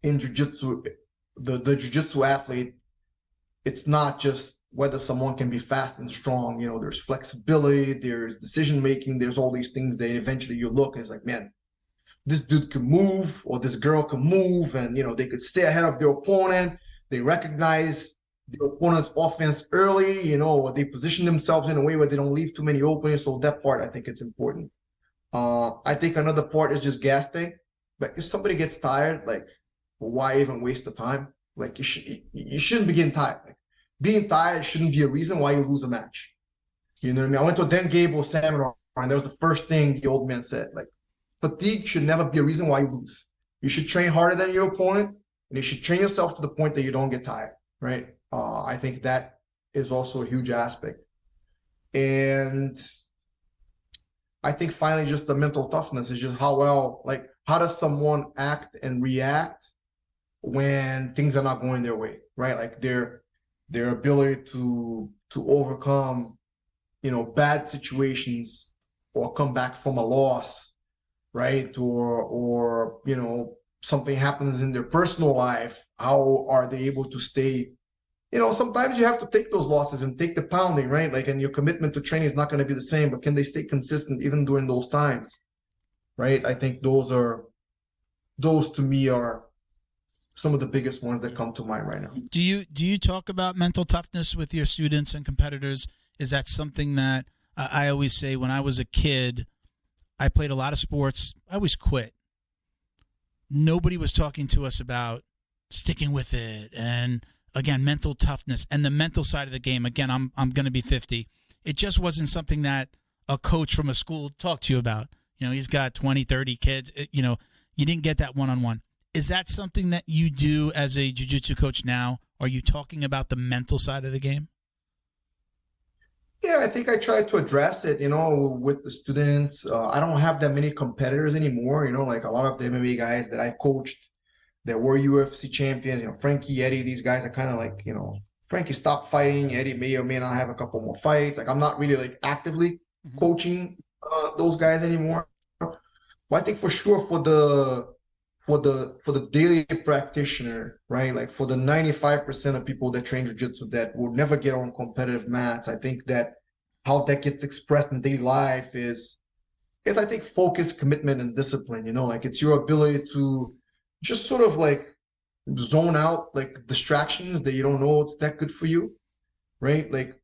in jiu-jitsu, the jiu-jitsu athlete, it's not just whether someone can be fast and strong. There's flexibility, there's decision-making, there's all these things that eventually you look and it's like, man, this dude can move or this girl can move, and, they could stay ahead of their opponent. They recognize the opponent's offense early, you know, or they position themselves in a way where they don't leave too many openings. So that part, I think it's important. I think another part is just gas tank. But if somebody gets tired, like, why even waste the time? Like, you shouldn't be getting tired. Like, being tired shouldn't be a reason why you lose a match. You know what I mean? I went to a Dan Gable seminar, and that was the first thing the old man said. Like, fatigue should never be a reason why you lose. You should train harder than your opponent, and you should train yourself to the point that you don't get tired, right? I think that is also a huge aspect. And I think finally just the mental toughness is just how does someone act and react when things are not going their way, right? Like their ability to overcome, you know, bad situations or come back from a loss, right? Or you know, something happens in their personal life. How are they able to stay? You know, sometimes you have to take those losses and take the pounding, right? Like, and your commitment to training is not going to be the same, but can they stay consistent even during those times, right? I think those to me are some of the biggest ones that come to mind right now. Do you talk about mental toughness with your students and competitors? Is that something that I always say when I was a kid, I played a lot of sports. I always quit. Nobody was talking to us about sticking with it and, again, mental toughness and the mental side of the game. Again, I'm going to be 50. It just wasn't something that a coach from a school talked to you about. You know, he's got 20, 30 kids. You know, you didn't get that one-on-one. Is that something that you do as a jiu-jitsu coach now? Are you talking about the mental side of the game? Yeah, I think I try to address it, you know, with the students. I don't have that many competitors anymore. You know, like a lot of the MMA guys that I coached that were UFC champions, you know, Frankie, Eddie, these guys are kind of like, you know, Frankie stopped fighting. Eddie may or may not have a couple more fights. Like, I'm not really like actively coaching those guys anymore. But I think for sure for the daily practitioner, right? Like for the 95% of people that train jiu-jitsu that will never get on competitive mats, I think that how that gets expressed in daily life is I think focus, commitment, and discipline. You know, like it's your ability to just sort of like zone out like distractions that you don't know it's that good for you, right? Like,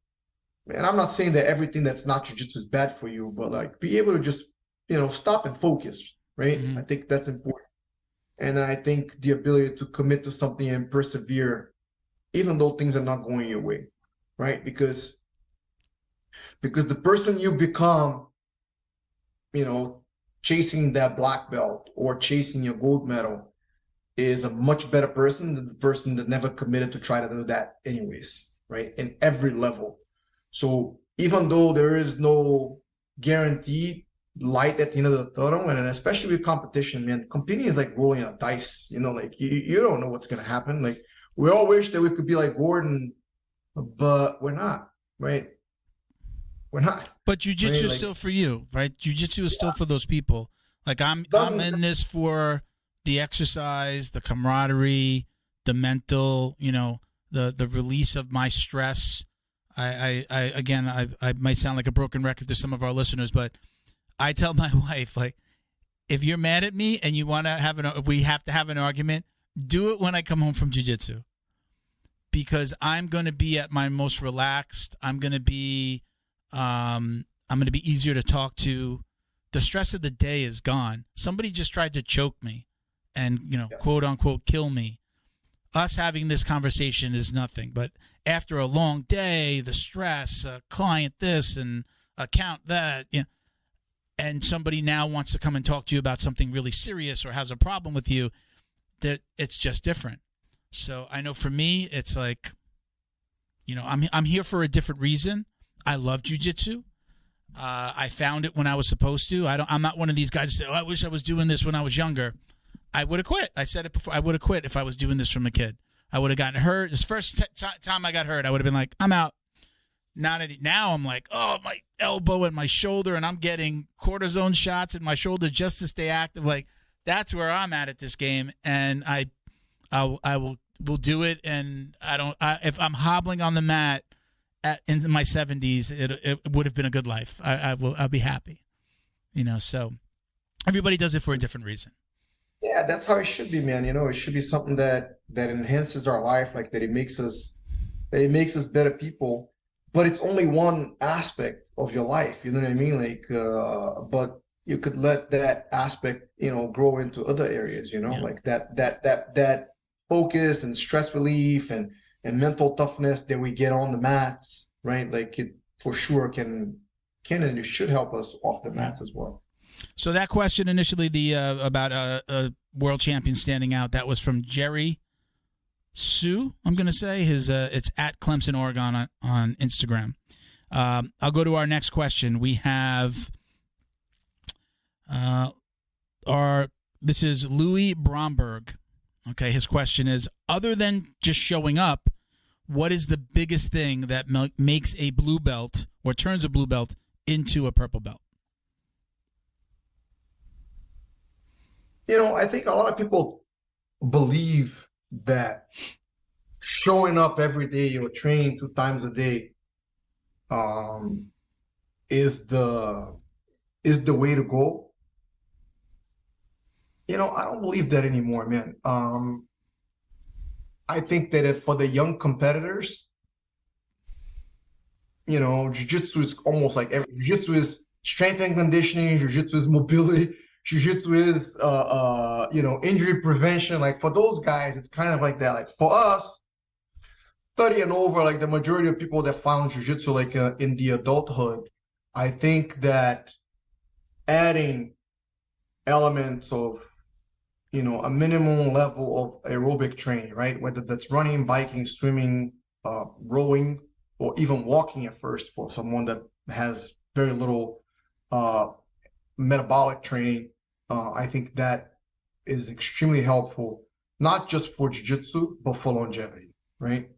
and I'm not saying that everything that's not jiu-jitsu is bad for you, but like be able to just, you know, stop and focus, right? I think that's important. And I think the ability to commit to something and persevere, even though things are not going your way, right? Because the person you become, you know, chasing that black belt or chasing your gold medal is a much better person than the person that never committed to try to do that anyways, right? In every level. So even though there is no guaranteed light at the end of the tunnel, and especially with competition, man, competing is like rolling a dice, you know, like you don't know what's going to happen. Like we all wish that we could be like Gordon, but we're not, right? We're not. But jiu-jitsu right? is still for you, right? Jiu-jitsu is still for those people. Like I'm in this for the exercise, the camaraderie, the mental, you know, the release of my stress. I might sound like a broken record to some of our listeners, but I tell my wife, like, if you're mad at me and you want to we have to have an argument, do it when I come home from jiu-jitsu, because I'm going to be at my most relaxed. I'm going to be easier to talk to. The stress of the day is gone. Somebody just tried to choke me and, you know, quote unquote, kill me. Us having this conversation is nothing, but after a long day, the stress, client this and account that, you know, and somebody now wants to come and talk to you about something really serious or has a problem with you, that it's just different. So I know for me, it's like, you know, I'm here for a different reason. I love jiu-jitsu. I found it when I was supposed to. I'm not one of these guys that say, oh, I wish I was doing this when I was younger. I would have quit. I said it before. I would have quit if I was doing this from a kid. I would have gotten hurt. This first time I got hurt, I would have been like, I'm out. Now I'm like, oh, my elbow and my shoulder, and I'm getting cortisone shots in my shoulder just to stay active. Like, that's where I'm at this game, and I will do it. And if I'm hobbling on the mat in my 70s, it would have been a good life. I'll be happy, you know. So everybody does it for a different reason. Yeah, that's how it should be, man. You know, it should be something that enhances our life, like that it makes us It makes us better people, but it's only one aspect of your life. You know what I mean? Like, but you could let that aspect, grow into other areas, like that focus and stress relief and mental toughness that we get on the mats, right? Like it for sure can and it should help us off the mats as well. So that question initially, about a world champion standing out, that was from Jerry Sue. I'm going to say it's at Clemson, Oregon on Instagram. I'll go to our next question. We have this is Louis Bromberg. Okay, his question is: other than just showing up, what is the biggest thing that makes a blue belt or turns a blue belt into a purple belt? I think a lot of people believe that showing up every day or training 2 times a day is the way to go. I don't believe that anymore, man. I think that if for the young competitors, jiu-jitsu is almost like jiu-jitsu is strength and conditioning, jiu-jitsu is mobility, jiu-jitsu is injury prevention. Like for those guys, it's kind of like that. Like for us, 30 and over, like the majority of people that found jiu-jitsu like in the adulthood, I think that adding elements of a minimum level of aerobic training, right? Whether that's running, biking, swimming, rowing, or even walking at first for someone that has very little metabolic training. I think that is extremely helpful, not just for jiu-jitsu, but for longevity, right?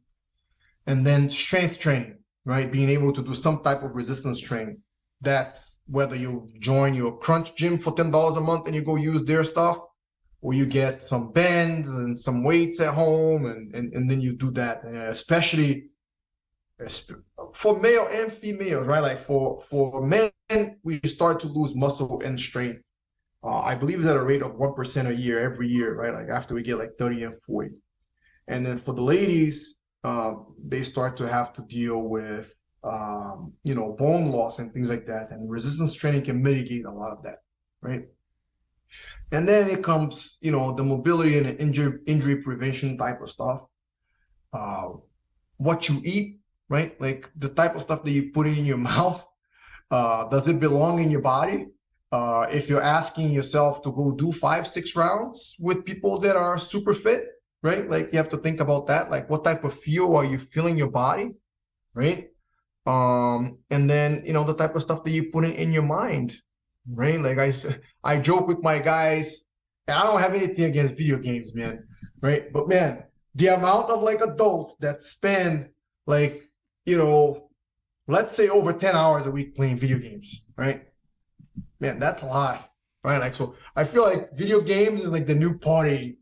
And then strength training, right? Being able to do some type of resistance training. That's whether you join your Crunch gym for $10 a month and you go use their stuff, or you get some bands and some weights at home, and then you do that. And especially for male and females, right? Like for men, we start to lose muscle and strength. I believe it's at a rate of 1% a year, every year, right? Like after we get like 30 and 40. And then for the ladies, they start to have to deal with, bone loss and things like that. And resistance training can mitigate a lot of that, right? And then it comes, the mobility and injury prevention type of stuff. What you eat, right? Like the type of stuff that you put in your mouth. Does it belong in your body? If you're asking yourself to go do 5-6 rounds with people that are super fit, right? Like you have to think about that. Like what type of fuel are you filling your body, right? And then, the type of stuff that you put in your mind, right? Like I joke with my guys, and I don't have anything against video games, man, right? But man, the amount of like adults that spend like, let's say over 10 hours a week playing video games, right? Man, that's a lot, right? Like, so I feel like video games is like the new party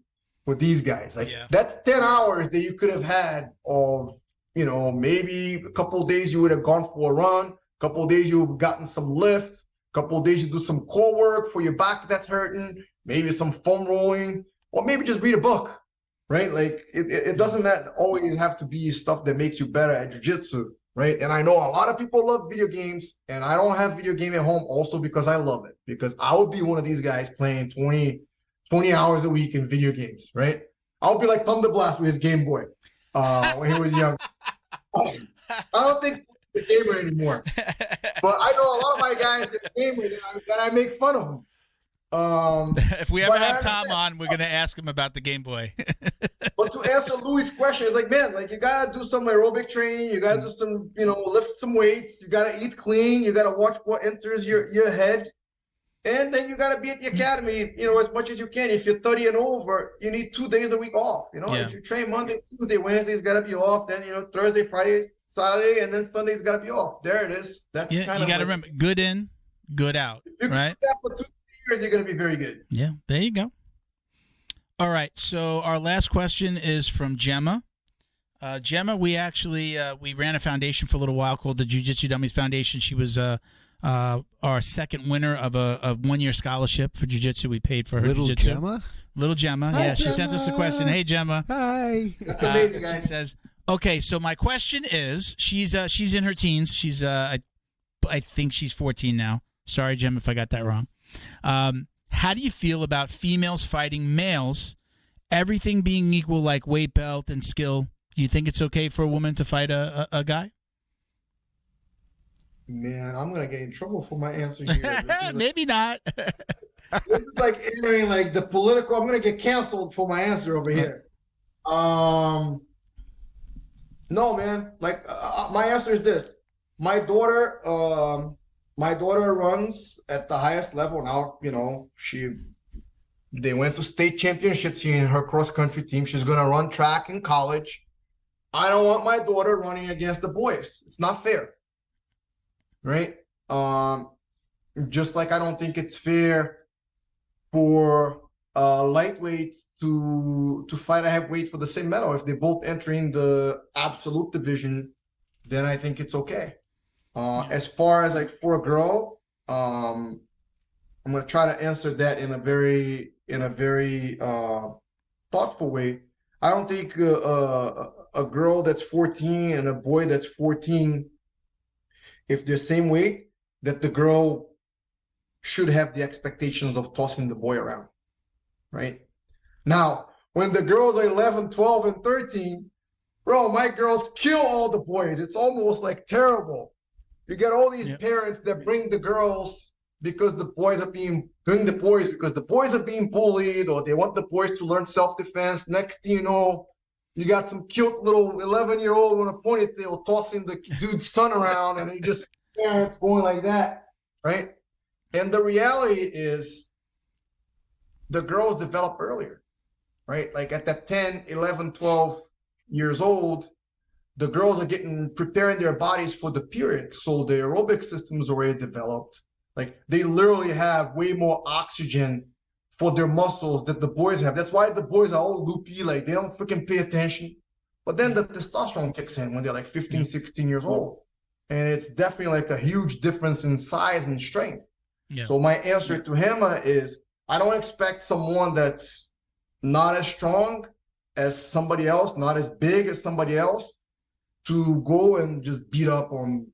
with these guys. Like that's 10 hours that you could have had of, maybe a couple of days you would have gone for a run, a couple of days you've gotten some lifts, a couple of days you do some core work for your back that's hurting, maybe some foam rolling, or maybe just read a book, right? Like it doesn't always have to be stuff that makes you better at jiu-jitsu, right? And I know a lot of people love video games, and I don't have video game at home also because I love it, because I would be one of these guys playing 20 hours a week in video games, right? I'll be like Thunder Blast with his Game Boy when he was young. I don't think he's a gamer anymore, but I know a lot of my guys that gamer and I make fun of them. If we ever have Tom on, we're going to ask him about the Game Boy. But to answer Louis' question, it's like, man, like you got to do some aerobic training. You got to do some, lift some weights. You got to eat clean. You got to watch what enters your head. And then you got to be at the academy, as much as you can. If you're 30 and over, you need 2 days a week off. If you train Monday, Tuesday, Wednesday's got to be off. Then, Thursday, Friday, Saturday, and then Sunday's got to be off. There it is. That's kind of you got to remember, good in, good out, if right? You do that for 2 years, you're going to be very good. Yeah, there you go. All right, so our last question is from Gemma. Gemma, we actually we ran a foundation for a little while called the Jiu-Jitsu Dummies Foundation. She was our second winner of a 1-year scholarship for jiu-jitsu. We paid for her jiu-jitsu. Gemma? Little Gemma. Hi, yeah, Gemma. She sent us a question. Hey, Gemma. Hi. That's amazing, guys. She says, Okay, so my question is, she's in her teens. She's I think she's 14 now. Sorry, Jim, if I got that wrong. How do you feel about females fighting males, everything being equal, like weight, belt, and skill? Do you think it's okay for a woman to fight a guy? Man, I'm gonna get in trouble for my answer here. Maybe not. This is like entering like the political. I'm gonna get canceled for my answer over here. No, man. Like my answer is this: my daughter runs at the highest level now. You know, they went to state championships in her cross country team. She's gonna run track in college. I don't want my daughter running against the boys. It's not fair. Right? Just like I don't think it's fair for lightweight to fight a heavyweight for the same medal. If they both entering the absolute division, then I think it's okay. As far as like for a girl, I'm gonna try to answer that in a very thoughtful way. I don't think a girl that's 14 and a boy that's 14, if they're same weight, that the girl should have the expectations of tossing the boy around, right? Now, when the girls are 11, 12, and 13, bro, my girls kill all the boys. It's almost like terrible. You get all these parents that bring the girls because the boys are being bullied, or they want the boys to learn self-defense. Next thing you know, you got some cute little 11-year-old with a ponytail tossing the dude's son around, and you just parents going like that, right? And the reality is the girls develop earlier, right? Like at that 10, 11, 12 years old, the girls are preparing their bodies for the period. So the aerobic system is already developed. Like they literally have way more oxygen for their muscles that the boys have. That's why the boys are all loopy, like they don't freaking pay attention. But then the testosterone kicks in when they're like 15, 16 years old. And it's definitely like a huge difference in size and strength. Yeah. So my answer to him is I don't expect someone that's not as strong as somebody else, not as big as somebody else, to go and just beat up on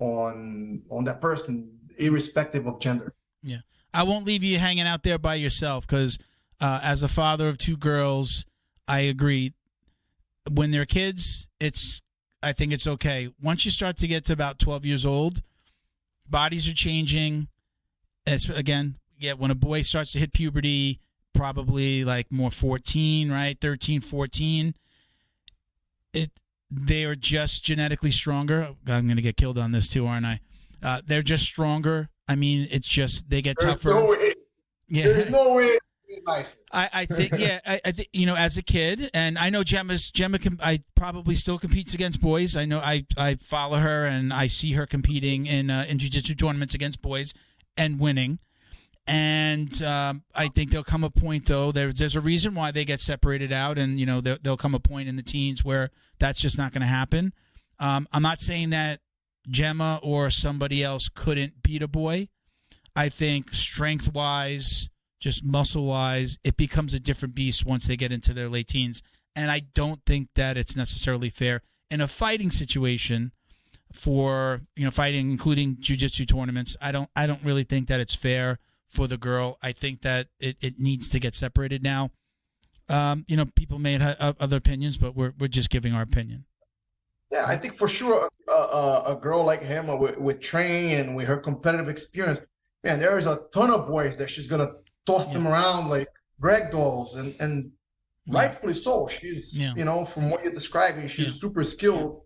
that person, irrespective of gender. Yeah. I won't leave you hanging out there by yourself because as a father of two girls, I agree. When they're kids, I think it's okay. Once you start to get to about 12 years old, bodies are changing. When a boy starts to hit puberty, probably like more 14, right? 13, 14. They are just genetically stronger. I'm going to get killed on this too, aren't I? They're just stronger. I mean, it's just they get tougher. No way. Yeah. There's no way. Nice. I think, I think, as a kid, and I know Gemma I probably still competes against boys. I know I follow her and I see her competing in jiu-jitsu tournaments against boys and winning. And I think there'll come a point, though, there's a reason why they get separated out, and there'll come a point in the teens where that's just not going to happen. I'm not saying that Gemma or somebody else couldn't beat a boy. I think strength-wise, just muscle-wise, it becomes a different beast once they get into their late teens. And I don't think that it's necessarily fair in a fighting situation for fighting, including jiu-jitsu tournaments. I don't really think that it's fair for the girl. I think that it needs to get separated now. People may have other opinions, but we're just giving our opinion. Yeah, I think for sure a girl like him with training and with her competitive experience, man, there is a ton of boys that she's gonna toss them around like rag dolls, and rightfully so. She's from what you're describing, she's super skilled.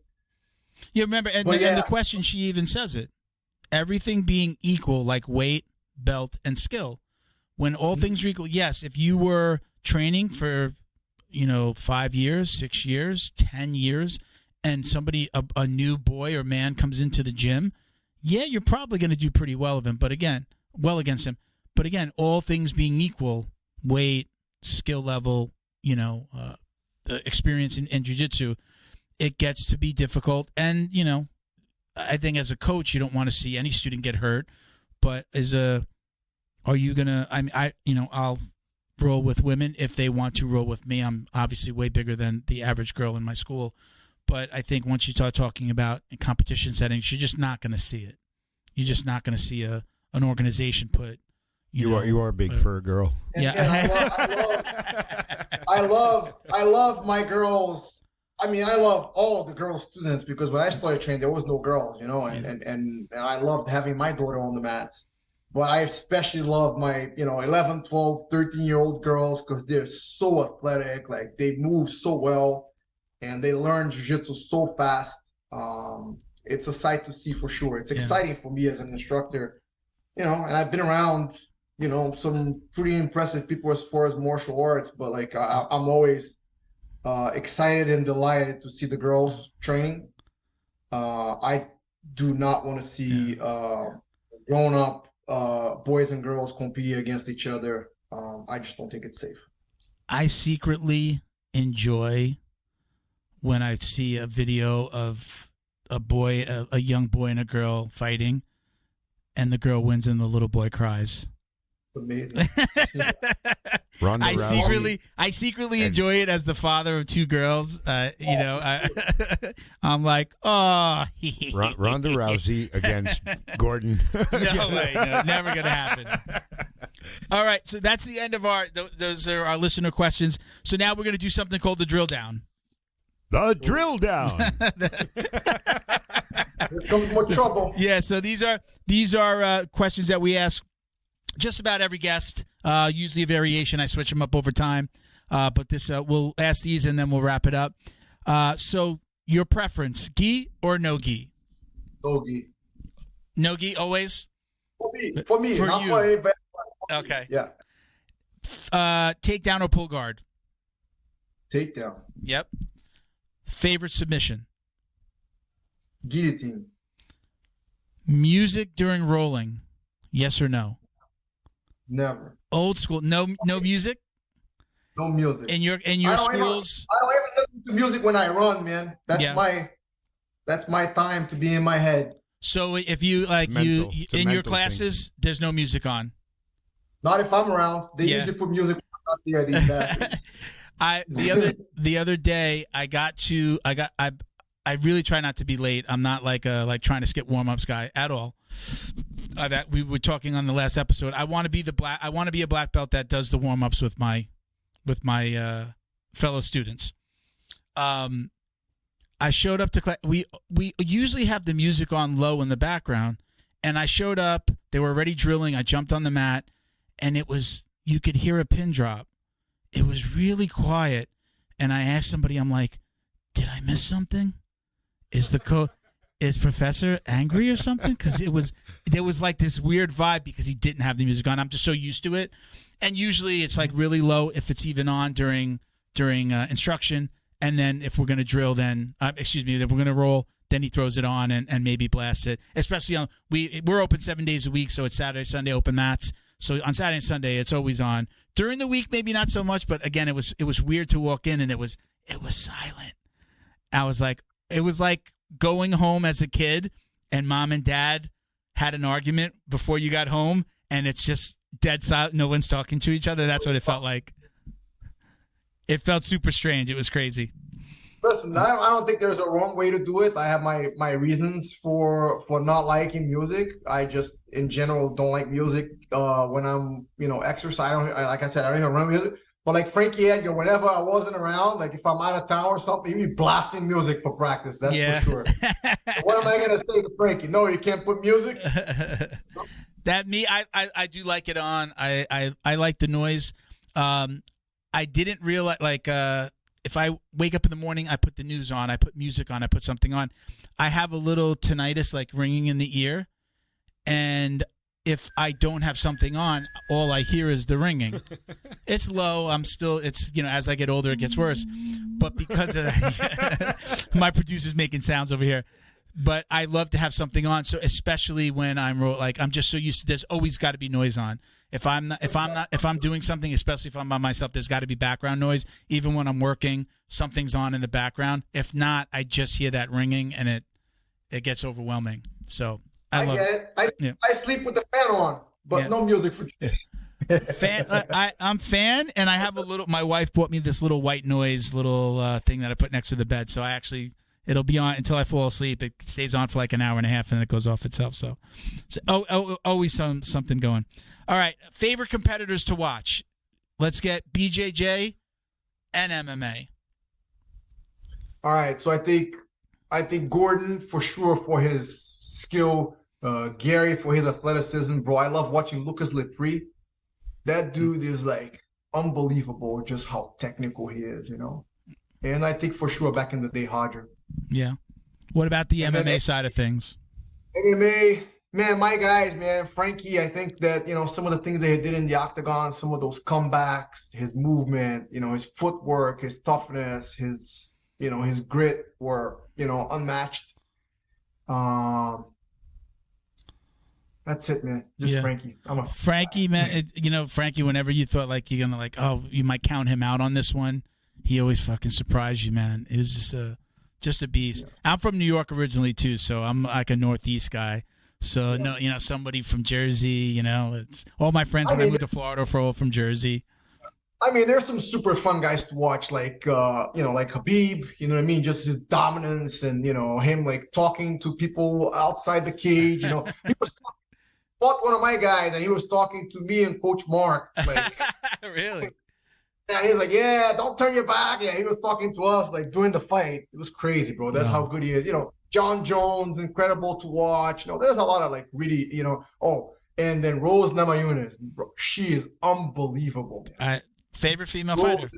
Yeah, remember, and the question, she even says it: everything being equal, like weight, belt, and skill. When all things are equal, yes, if you were training for 5 years, 6 years, 10 years, and somebody, a new boy or man comes into the gym, yeah, you're probably going to do pretty well against him. But again, all things being equal, weight, skill level, the experience in jiu-jitsu, it gets to be difficult. And, I think as a coach, you don't want to see any student get hurt. But are you going to, I'll roll with women if they want to roll with me. I'm obviously way bigger than the average girl in my school. But I think once you start talking about in competition settings, you're just not going to see it. You're just not going to see an organization put. You are a big fur girl. And, yeah, and I love my girls. I mean, I love all the girl students because when I started training, there was no girls, you know, and I loved having my daughter on the mats. But I especially love my, 11, 12, 13-year-old girls because they're so athletic. Like, they move so well, and they learn jiu-jitsu so fast. It's a sight to see for sure. It's exciting for me as an instructor, and I've been around, some pretty impressive people as far as martial arts, but like I'm always excited and delighted to see the girls training. I do not want to see grown-up boys and girls competing against each other. I just don't think it's safe. I secretly enjoy when I see a video of a young boy and a girl fighting, and the girl wins and the little boy cries. Amazing. I secretly enjoy it as the father of two girls. I'm like, oh. Ronda Rousey against Gordon. No way, never gonna happen. All right, so that's the end of those are our listener questions. So now we're gonna do something called the drill down. The drill down. Here comes more trouble. Yeah, so these are questions that we ask just about every guest. Usually a variation. I switch them up over time, but this we'll ask these and then we'll wrap it up. So your preference, gi or no gi? No gi. No gi always. For me, for not you. for anybody. Okay. Yeah. Takedown or pull guard? Takedown. Yep. Favorite submission? Guillotine. Music during rolling? Yes or no? Never. Old school. No music. No music. In your schools. I don't even listen to music when I run, man. That's my time to be in my head. So if you in your classes, thing. There's no music on. Not if I'm around. They usually put music when I'm not there. These bastards. The other day I really try not to be late. I'm not like trying to skip warm-ups guy at all. We were talking on the last episode. I want to be a black belt that does the warm-ups with my fellow students. I showed up to class. We usually have the music on low in the background, and I showed up. They were already drilling. I jumped on the mat, and you could hear a pin drop. It was really quiet, and I asked somebody, I'm like, did I miss something? Is Professor angry or something? Because there was like this weird vibe because he didn't have the music on. I'm just so used to it, and usually it's like really low if it's even on during instruction, and then if we're gonna drill, then if we're gonna roll, then he throws it on and maybe blasts it. Especially on we're open 7 days a week, so it's Saturday, Sunday open mats. So on Saturday and Sunday, it's always on. During the week, maybe not so much, but again, it was weird to walk in and it was silent. I was like, it was like going home as a kid and mom and dad had an argument before you got home, and it's just dead silent. No one's talking to each other. That's what it felt like. It felt super strange. It was crazy. Listen, I don't think there's a wrong way to do it. I have my reasons for not liking music. I just, in general, don't like music when I'm, exercising. Like I said, I don't even run music. But like Frankie Edgar, whenever I wasn't around, like if I'm out of town or something, he'd be blasting music for practice. That's for sure. What am I going to say to Frankie? No, you can't put music? I do like it on. I like the noise. I didn't realize, if I wake up in the morning, I put the news on, I put music on, I put something on. I have a little tinnitus, like ringing in the ear. And if I don't have something on, all I hear is the ringing. It's low. As I get older, it gets worse. But because of that, my producer's making sounds over here. But I love to have something on. So especially when I'm just so used to, there's always got to be noise on. If I'm doing something, especially if I'm by myself, there's got to be background noise. Even when I'm working, something's on in the background. If not, I just hear that ringing and it gets overwhelming. So I love get it. I sleep with the fan on, but no music for I'm fan, and I have a little. My wife bought me this little white noise little thing that I put next to the bed. So it'll be on until I fall asleep. It stays on for like an hour and a half, and then it goes off itself. So always something going. All right, favorite competitors to watch. Let's get BJJ and MMA. All right, so I think Gordon for sure for his skill, Gary for his athleticism, bro. I love watching Lucas Lepri. That dude is like unbelievable, just how technical he is, you know. And I think for sure back in the day, Hodger. Yeah. What about the MMA side of things? MMA, man, my guys, man, Frankie. I think that some of the things they did in the octagon, some of those comebacks, his movement, his footwork, his toughness, his grit were, unmatched. That's it, man. Just Frankie. Frankie, man. Frankie, whenever you thought like you're gonna you might count him out on this one, he always fucking surprised you, man. It was just a beast. Yeah. I'm from New York originally too, so I'm like a Northeast guy. So no, somebody from Jersey. It's all my friends when I moved to Florida are all from Jersey. I mean, there's some super fun guys to watch, like like Khabib. You know what I mean? Just his dominance and him like talking to people outside the cage. He was fought one of my guys and he was talking to me and Coach Mark. Like, really? And he's like, "Yeah, don't turn your back." Yeah, he was talking to us like during the fight. It was crazy, bro. That's how good he is. John Jones, incredible to watch. There's a lot of like really, Oh, and then Rose Namajunas, bro, she is unbelievable. Favorite female fighter.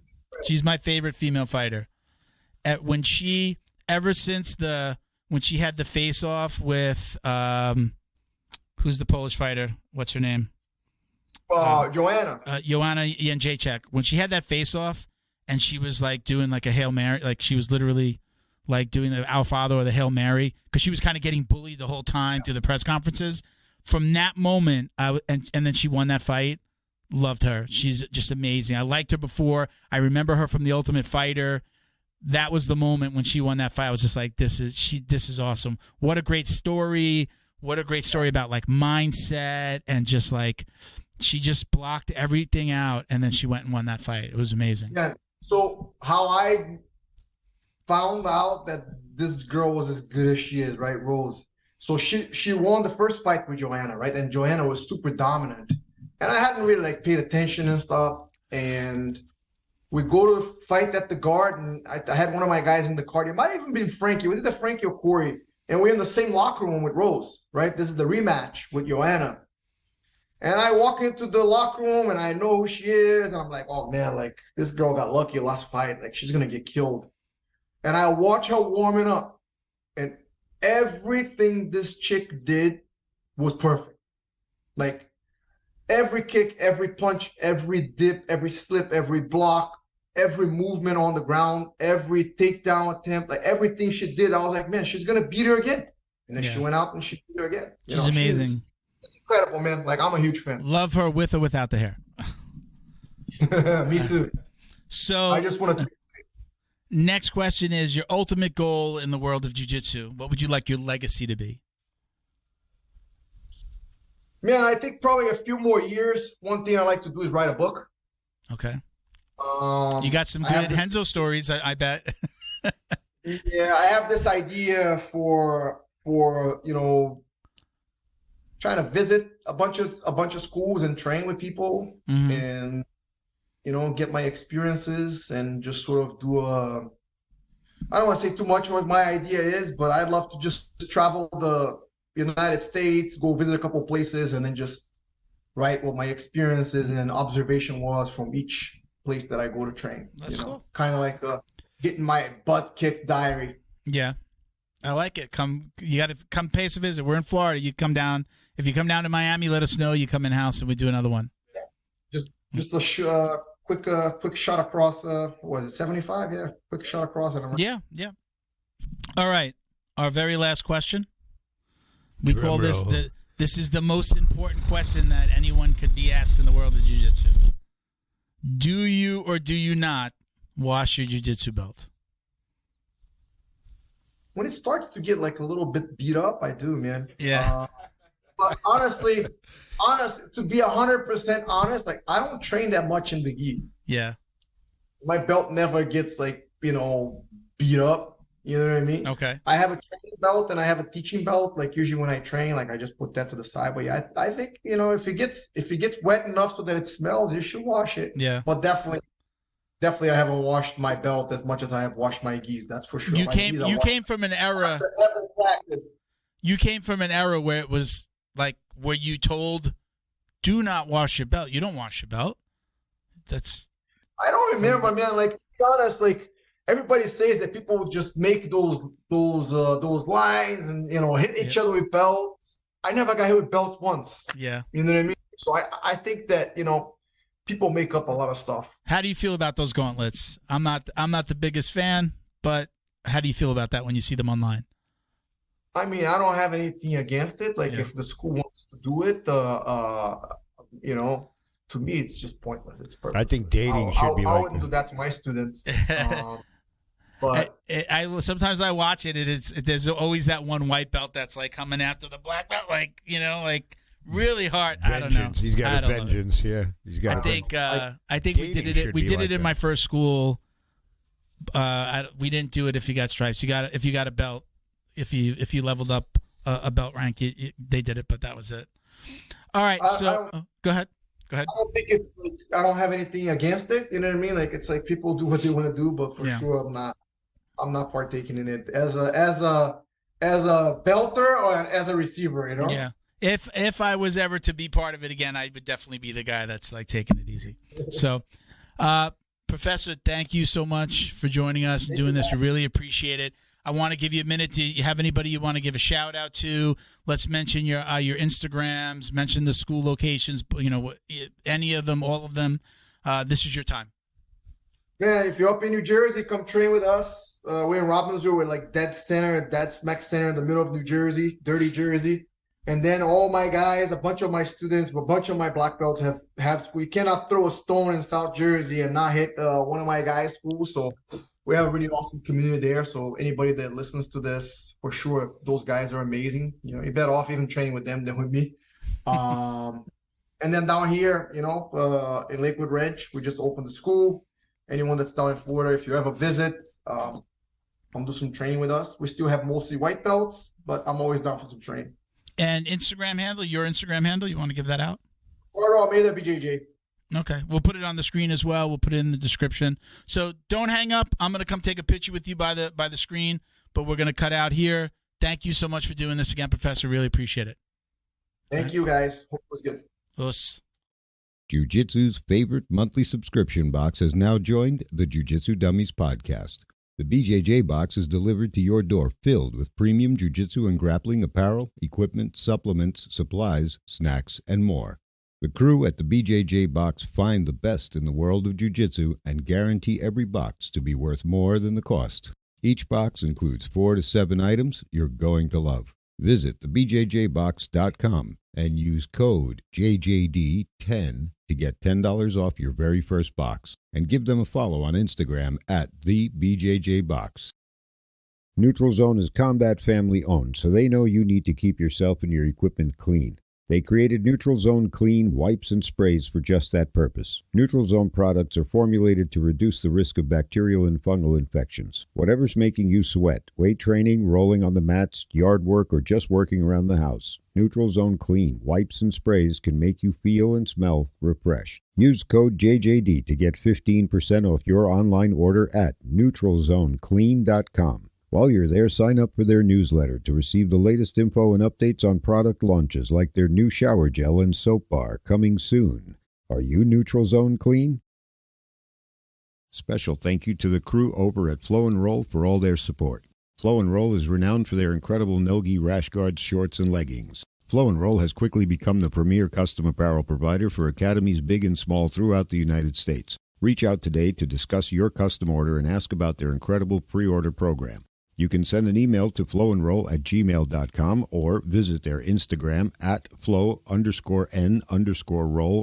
She's my favorite female fighter. When she had the face off with who's the Polish fighter? What's her name? Joanna. Joanna Jędrzejczyk. When she had that face off and she was like doing like a Hail Mary, like she was literally like doing the Our Father or the Hail Mary, because she was kind of getting bullied the whole time through the press conferences. From that moment, and then she won that fight. Loved her. She's just amazing. I liked her before. I remember her from The Ultimate Fighter. That was the moment when she won that fight. I was just like, this is awesome. What a great story. What a great story about like mindset, and just like she just blocked everything out, and then she went and won that fight. It was amazing. Yeah. So how I found out that this girl was as good as she is, right, Rose? So she won the first fight with Joanna, right? And Joanna was super dominant. And I hadn't really like paid attention and stuff. And we go to fight at the Garden. I had one of my guys in the card. It might have even been Frankie. We did the Frankie or Corey. And we're in the same locker room with Rose, right? This is the rematch with Joanna. And I walk into the locker room and I know who she is. And I'm like, oh man, like this girl got lucky last fight. Like she's going to get killed. And I watch her warming up. And everything this chick did was perfect. Like, every kick, every punch, every dip, every slip, every block, every movement on the ground, every takedown attempt, like everything she did, I was like, man, she's going to beat her again. And then she went out and she beat her again. She's amazing. She's incredible, man. Like, I'm a huge fan. Love her with or without the hair. Me too. So I just want to. Next question is your ultimate goal in the world of jiu-jitsu. What would you like your legacy to be? Man, I think probably a few more years. One thing I like to do is write a book. Okay. You got some good Renzo stories, I bet. Yeah, I have this idea for trying to visit a bunch of schools and train with people, and get my experiences and just sort of do I don't want to say too much what my idea is, but I'd love to just travel the United States, go visit a couple places, and then just write what my experiences and observation was from each place that I go to train. That's cool. Kind of like getting my butt kicked diary. Yeah, I like it. You got to come pay us a visit. We're in Florida. You come down. If you come down to Miami, let us know. You come in house and we do another one. Yeah. Just a quick shot across. Was it 75? Yeah, quick shot across. I don't know. Yeah. All right. Our very last question. We call this this is the most important question that anyone could be asked in the world of jiu-jitsu. Do you or do you not wash your jiu-jitsu belt? When it starts to get like a little bit beat up, I do, man. Yeah. But honestly, honest, to be 100% honest, like I don't train that much in the gi. Yeah. My belt never gets like, beat up. You know what I mean? Okay. I have a training belt and I have a teaching belt. Like usually when I train, like I just put that to the side. But yeah, I think, if it gets wet enough so that it smells, you should wash it. Yeah. But definitely I haven't washed my belt as much as I have washed my gis. That's for sure. You came from an era. You came from an era where it was like, were you told, do not wash your belt? You don't wash your belt. I don't remember, man. Like, to be honest, like everybody says that people would just make those lines and hit each other with belts. I never got hit with belts once. Yeah. You know what I mean? So I think that people make up a lot of stuff. How do you feel about those gauntlets? I'm not the biggest fan, but how do you feel about that when you see them online? I mean, I don't have anything against it. Like if the school wants to do it, to me, it's just pointless. It's perfect. I think dating should be like I wouldn't do that to my students. But I sometimes I watch it, and there's always that one white belt that's like coming after the black belt, like really hard. Vengeance. I don't know. He's got a vengeance. Yeah, he's got. I think we did it. We did it in my first school. We didn't do it if you got stripes. If you got a belt. If you leveled up a belt rank, they did it, but that was it. All right, so go ahead. I don't think it's like, I don't have anything against it. You know what I mean? Like it's like people do what they want to do, but for sure I'm not partaking in it as a belter or as a receiver. Yeah. If I was ever to be part of it again, I would definitely be the guy that's like taking it easy. So, Professor, thank you so much for joining us and doing this. We really appreciate it. I want to give you a minute. Do you have anybody you want to give a shout out to? Let's mention your Instagrams, mention the school locations, any of them, all of them. This is your time. Yeah, if you're up in New Jersey, come train with us. We're in Robbinsville. We're like dead smack center in the middle of New Jersey, dirty Jersey. And then all my guys, a bunch of my students, a bunch of my black belts have school. You cannot throw a stone in South Jersey and not hit one of my guys' schools. So we have a really awesome community there. So anybody that listens to this, for sure, those guys are amazing. You're better off even training with them than with me. And then down here, in Lakewood Ranch, we just opened the school. Anyone that's down in Florida, if you ever visit, come do some training with us. We still have mostly white belts, but I'm always down for some training. And Instagram handle, your Instagram handle, you want to give that out? Ricardo Almeida, BJJ. Okay. We'll put it on the screen as well. We'll put it in the description. So don't hang up. I'm going to come take a picture with you by the screen, but we're going to cut out here. Thank you so much for doing this again, Professor. Really appreciate it. Thank you, guys. Hope it was good. Us. Jiu-Jitsu's favorite monthly subscription box has now joined the Jiu-Jitsu Dummies podcast. The BJJ box is delivered to your door filled with premium jiu-jitsu and grappling apparel, equipment, supplements, supplies, snacks, and more. The crew at the BJJ box find the best in the world of jiu-jitsu and guarantee every box to be worth more than the cost. Each box includes 4 to 7 items you're going to love. Visit thebjjbox.com and use code JJD10 to get $10 off your very first box. And give them a follow on Instagram at TheBJJBox. Neutral Zone is Combat family owned, so they know you need to keep yourself and your equipment clean. They created Neutral Zone Clean wipes and sprays for just that purpose. Neutral Zone products are formulated to reduce the risk of bacterial and fungal infections. Whatever's making you sweat, weight training, rolling on the mats, yard work, or just working around the house, Neutral Zone Clean wipes and sprays can make you feel and smell refreshed. Use code JJD to get 15% off your online order at neutralzoneclean.com. While you're there, sign up for their newsletter to receive the latest info and updates on product launches like their new shower gel and soap bar coming soon. Are you Neutral Zone Clean? Special thank you to the crew over at Flow and Roll for all their support. Flow and Roll is renowned for their incredible no-gi rash guards, shorts, and leggings. Flow and Roll has quickly become the premier custom apparel provider for academies big and small throughout the United States. Reach out today to discuss your custom order and ask about their incredible pre-order program. You can send an email to flowandroll@gmail.com or visit their Instagram at flow_n_roll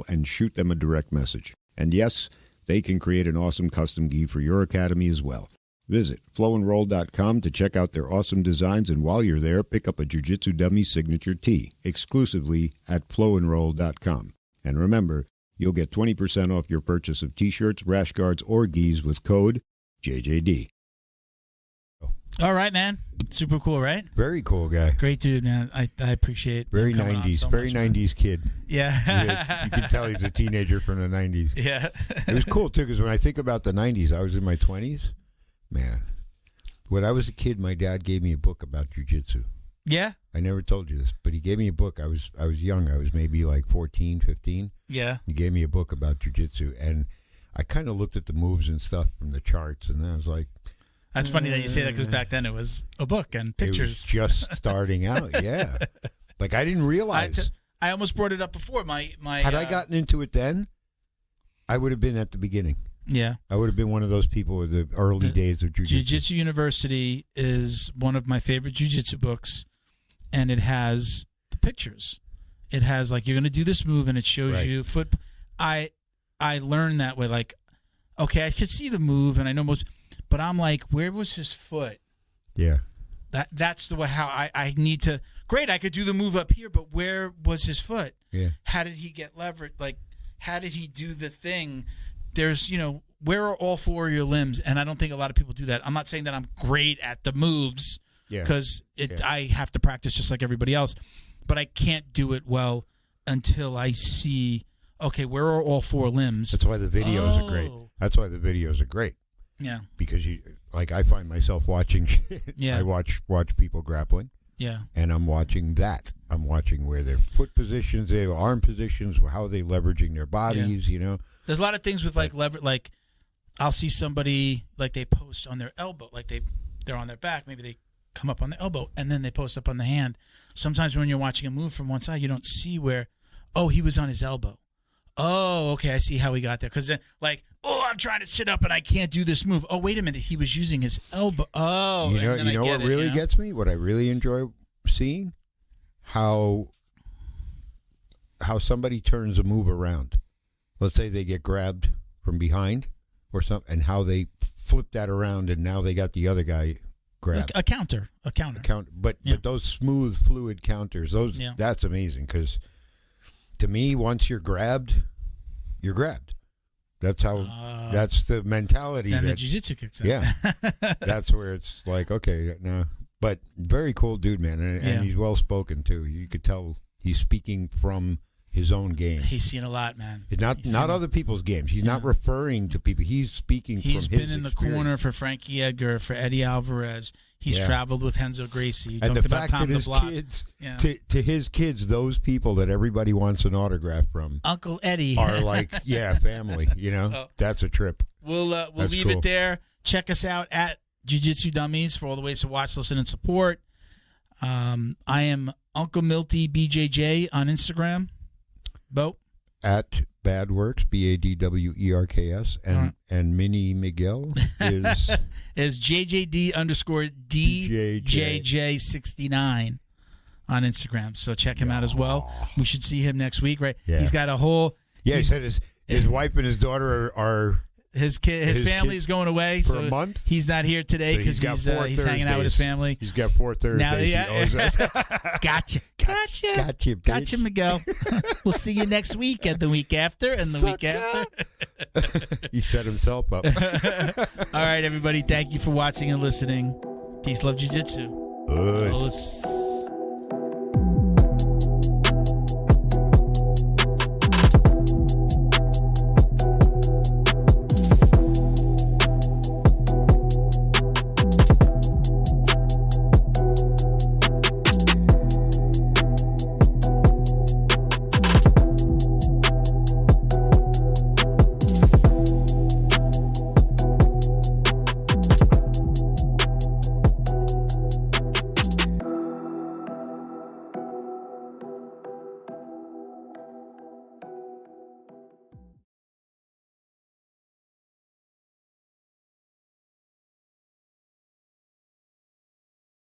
and shoot them a direct message. And yes, they can create an awesome custom gi for your academy as well. Visit flowandroll.com to check out their awesome designs, and while you're there, pick up a Jiu-Jitsu Dummy signature tee exclusively at flowandroll.com. And remember, you'll get 20% off your purchase of t-shirts, rash guards, or gis with code JJD. All right, man. Super cool, right? Very cool guy. Great dude, man. I appreciate Very him coming on 90s. so Very much, man. 90s kid. Yeah. You can tell he's a teenager from the 90s. Yeah. It was cool, too, because when I think about the 90s, I was in my 20s. Man, when I was a kid, my dad gave me a book about jiu-jitsu. Yeah? I never told you this, but he gave me a book. I was young. I was maybe like 14, 15. Yeah. He gave me a book about jiu-jitsu, and I kind of looked at the moves and stuff from the charts, and I was like... That's funny that you say that, because back then it was a book and pictures. It was just starting out, yeah. Like, I didn't realize. I almost brought it up before. My Had I gotten into it then, I would have been at the beginning. Yeah. I would have been one of those people with the early days of jiu-jitsu. Jiu-Jitsu University is one of my favorite jiu-jitsu books, and it has the pictures. It has, like, you're going to do this move, and it shows you foot. I learned that way, like, okay, I could see the move, and I know most... But I'm like, where was his foot? Yeah. That's the way how I need to. Great, I could do the move up here, but where was his foot? Yeah. How did he get leverage? Like, how did he do the thing? There's, where are all four of your limbs? And I don't think a lot of people do that. I'm not saying that I'm great at the moves, because I have to practice just like everybody else, but I can't do it well until I see, okay, where are all four limbs? That's why the videos are great. That's why the videos are great. Yeah. Because I find myself watching. Yeah. I watch people grappling. Yeah. And I'm watching that. I'm watching where their foot positions, their arm positions, how they're leveraging their bodies. There's a lot of things with like like I'll see somebody like they post on their elbow, like they're on their back, maybe they come up on the elbow and then they post up on the hand. Sometimes when you're watching a move from one side, you don't see where, he was on his elbow. Oh, okay, I see how he got there. Because then, like, I'm trying to sit up and I can't do this move. Oh, wait a minute, he was using his elbow. Oh, you know what really gets me? What I really enjoy seeing? How somebody turns a move around. Let's say they get grabbed from behind or something, and how they flip that around, and now they got the other guy grabbed. A counter. But those smooth, fluid counters, that's amazing, because to me, once you're grabbed, you're grabbed. That's how. That's the mentality. Then the jiu-jitsu kicks in. Yeah, that's where it's like, okay, no. But very cool dude, man, and he's well spoken too. You could tell he's speaking from his own game. He's seen a lot, man. Not other people's games. He's not referring to people. He's speaking from his experience. He's been in the corner for Frankie Edgar, for Eddie Alvarez. He's traveled with Renzo Gracie. And the fact that his kids, to his kids, those people that everybody wants an autograph from, Uncle Eddie, are like, family. That's a trip. We'll leave it there. Check us out at Jiu-Jitsu Dummies for all the ways to watch, listen, and support. I am Uncle Milty BJJ on Instagram. Bo? At Badworks, BADWERKS, and Mini Miguel is JJD_DJJ69 on Instagram. So check him out as well. We should see him next week, right? Yeah. He's got a whole... Yeah, he said his wife and his daughter are... His family is going away for a month. He's not here today because he's hanging out with his family. He's got 4 Thursdays. Gotcha, Miguel. We'll see you next week and the week after and the week after. He set himself up. All right, everybody. Thank you for watching and listening. Peace, love, jiu-jitsu.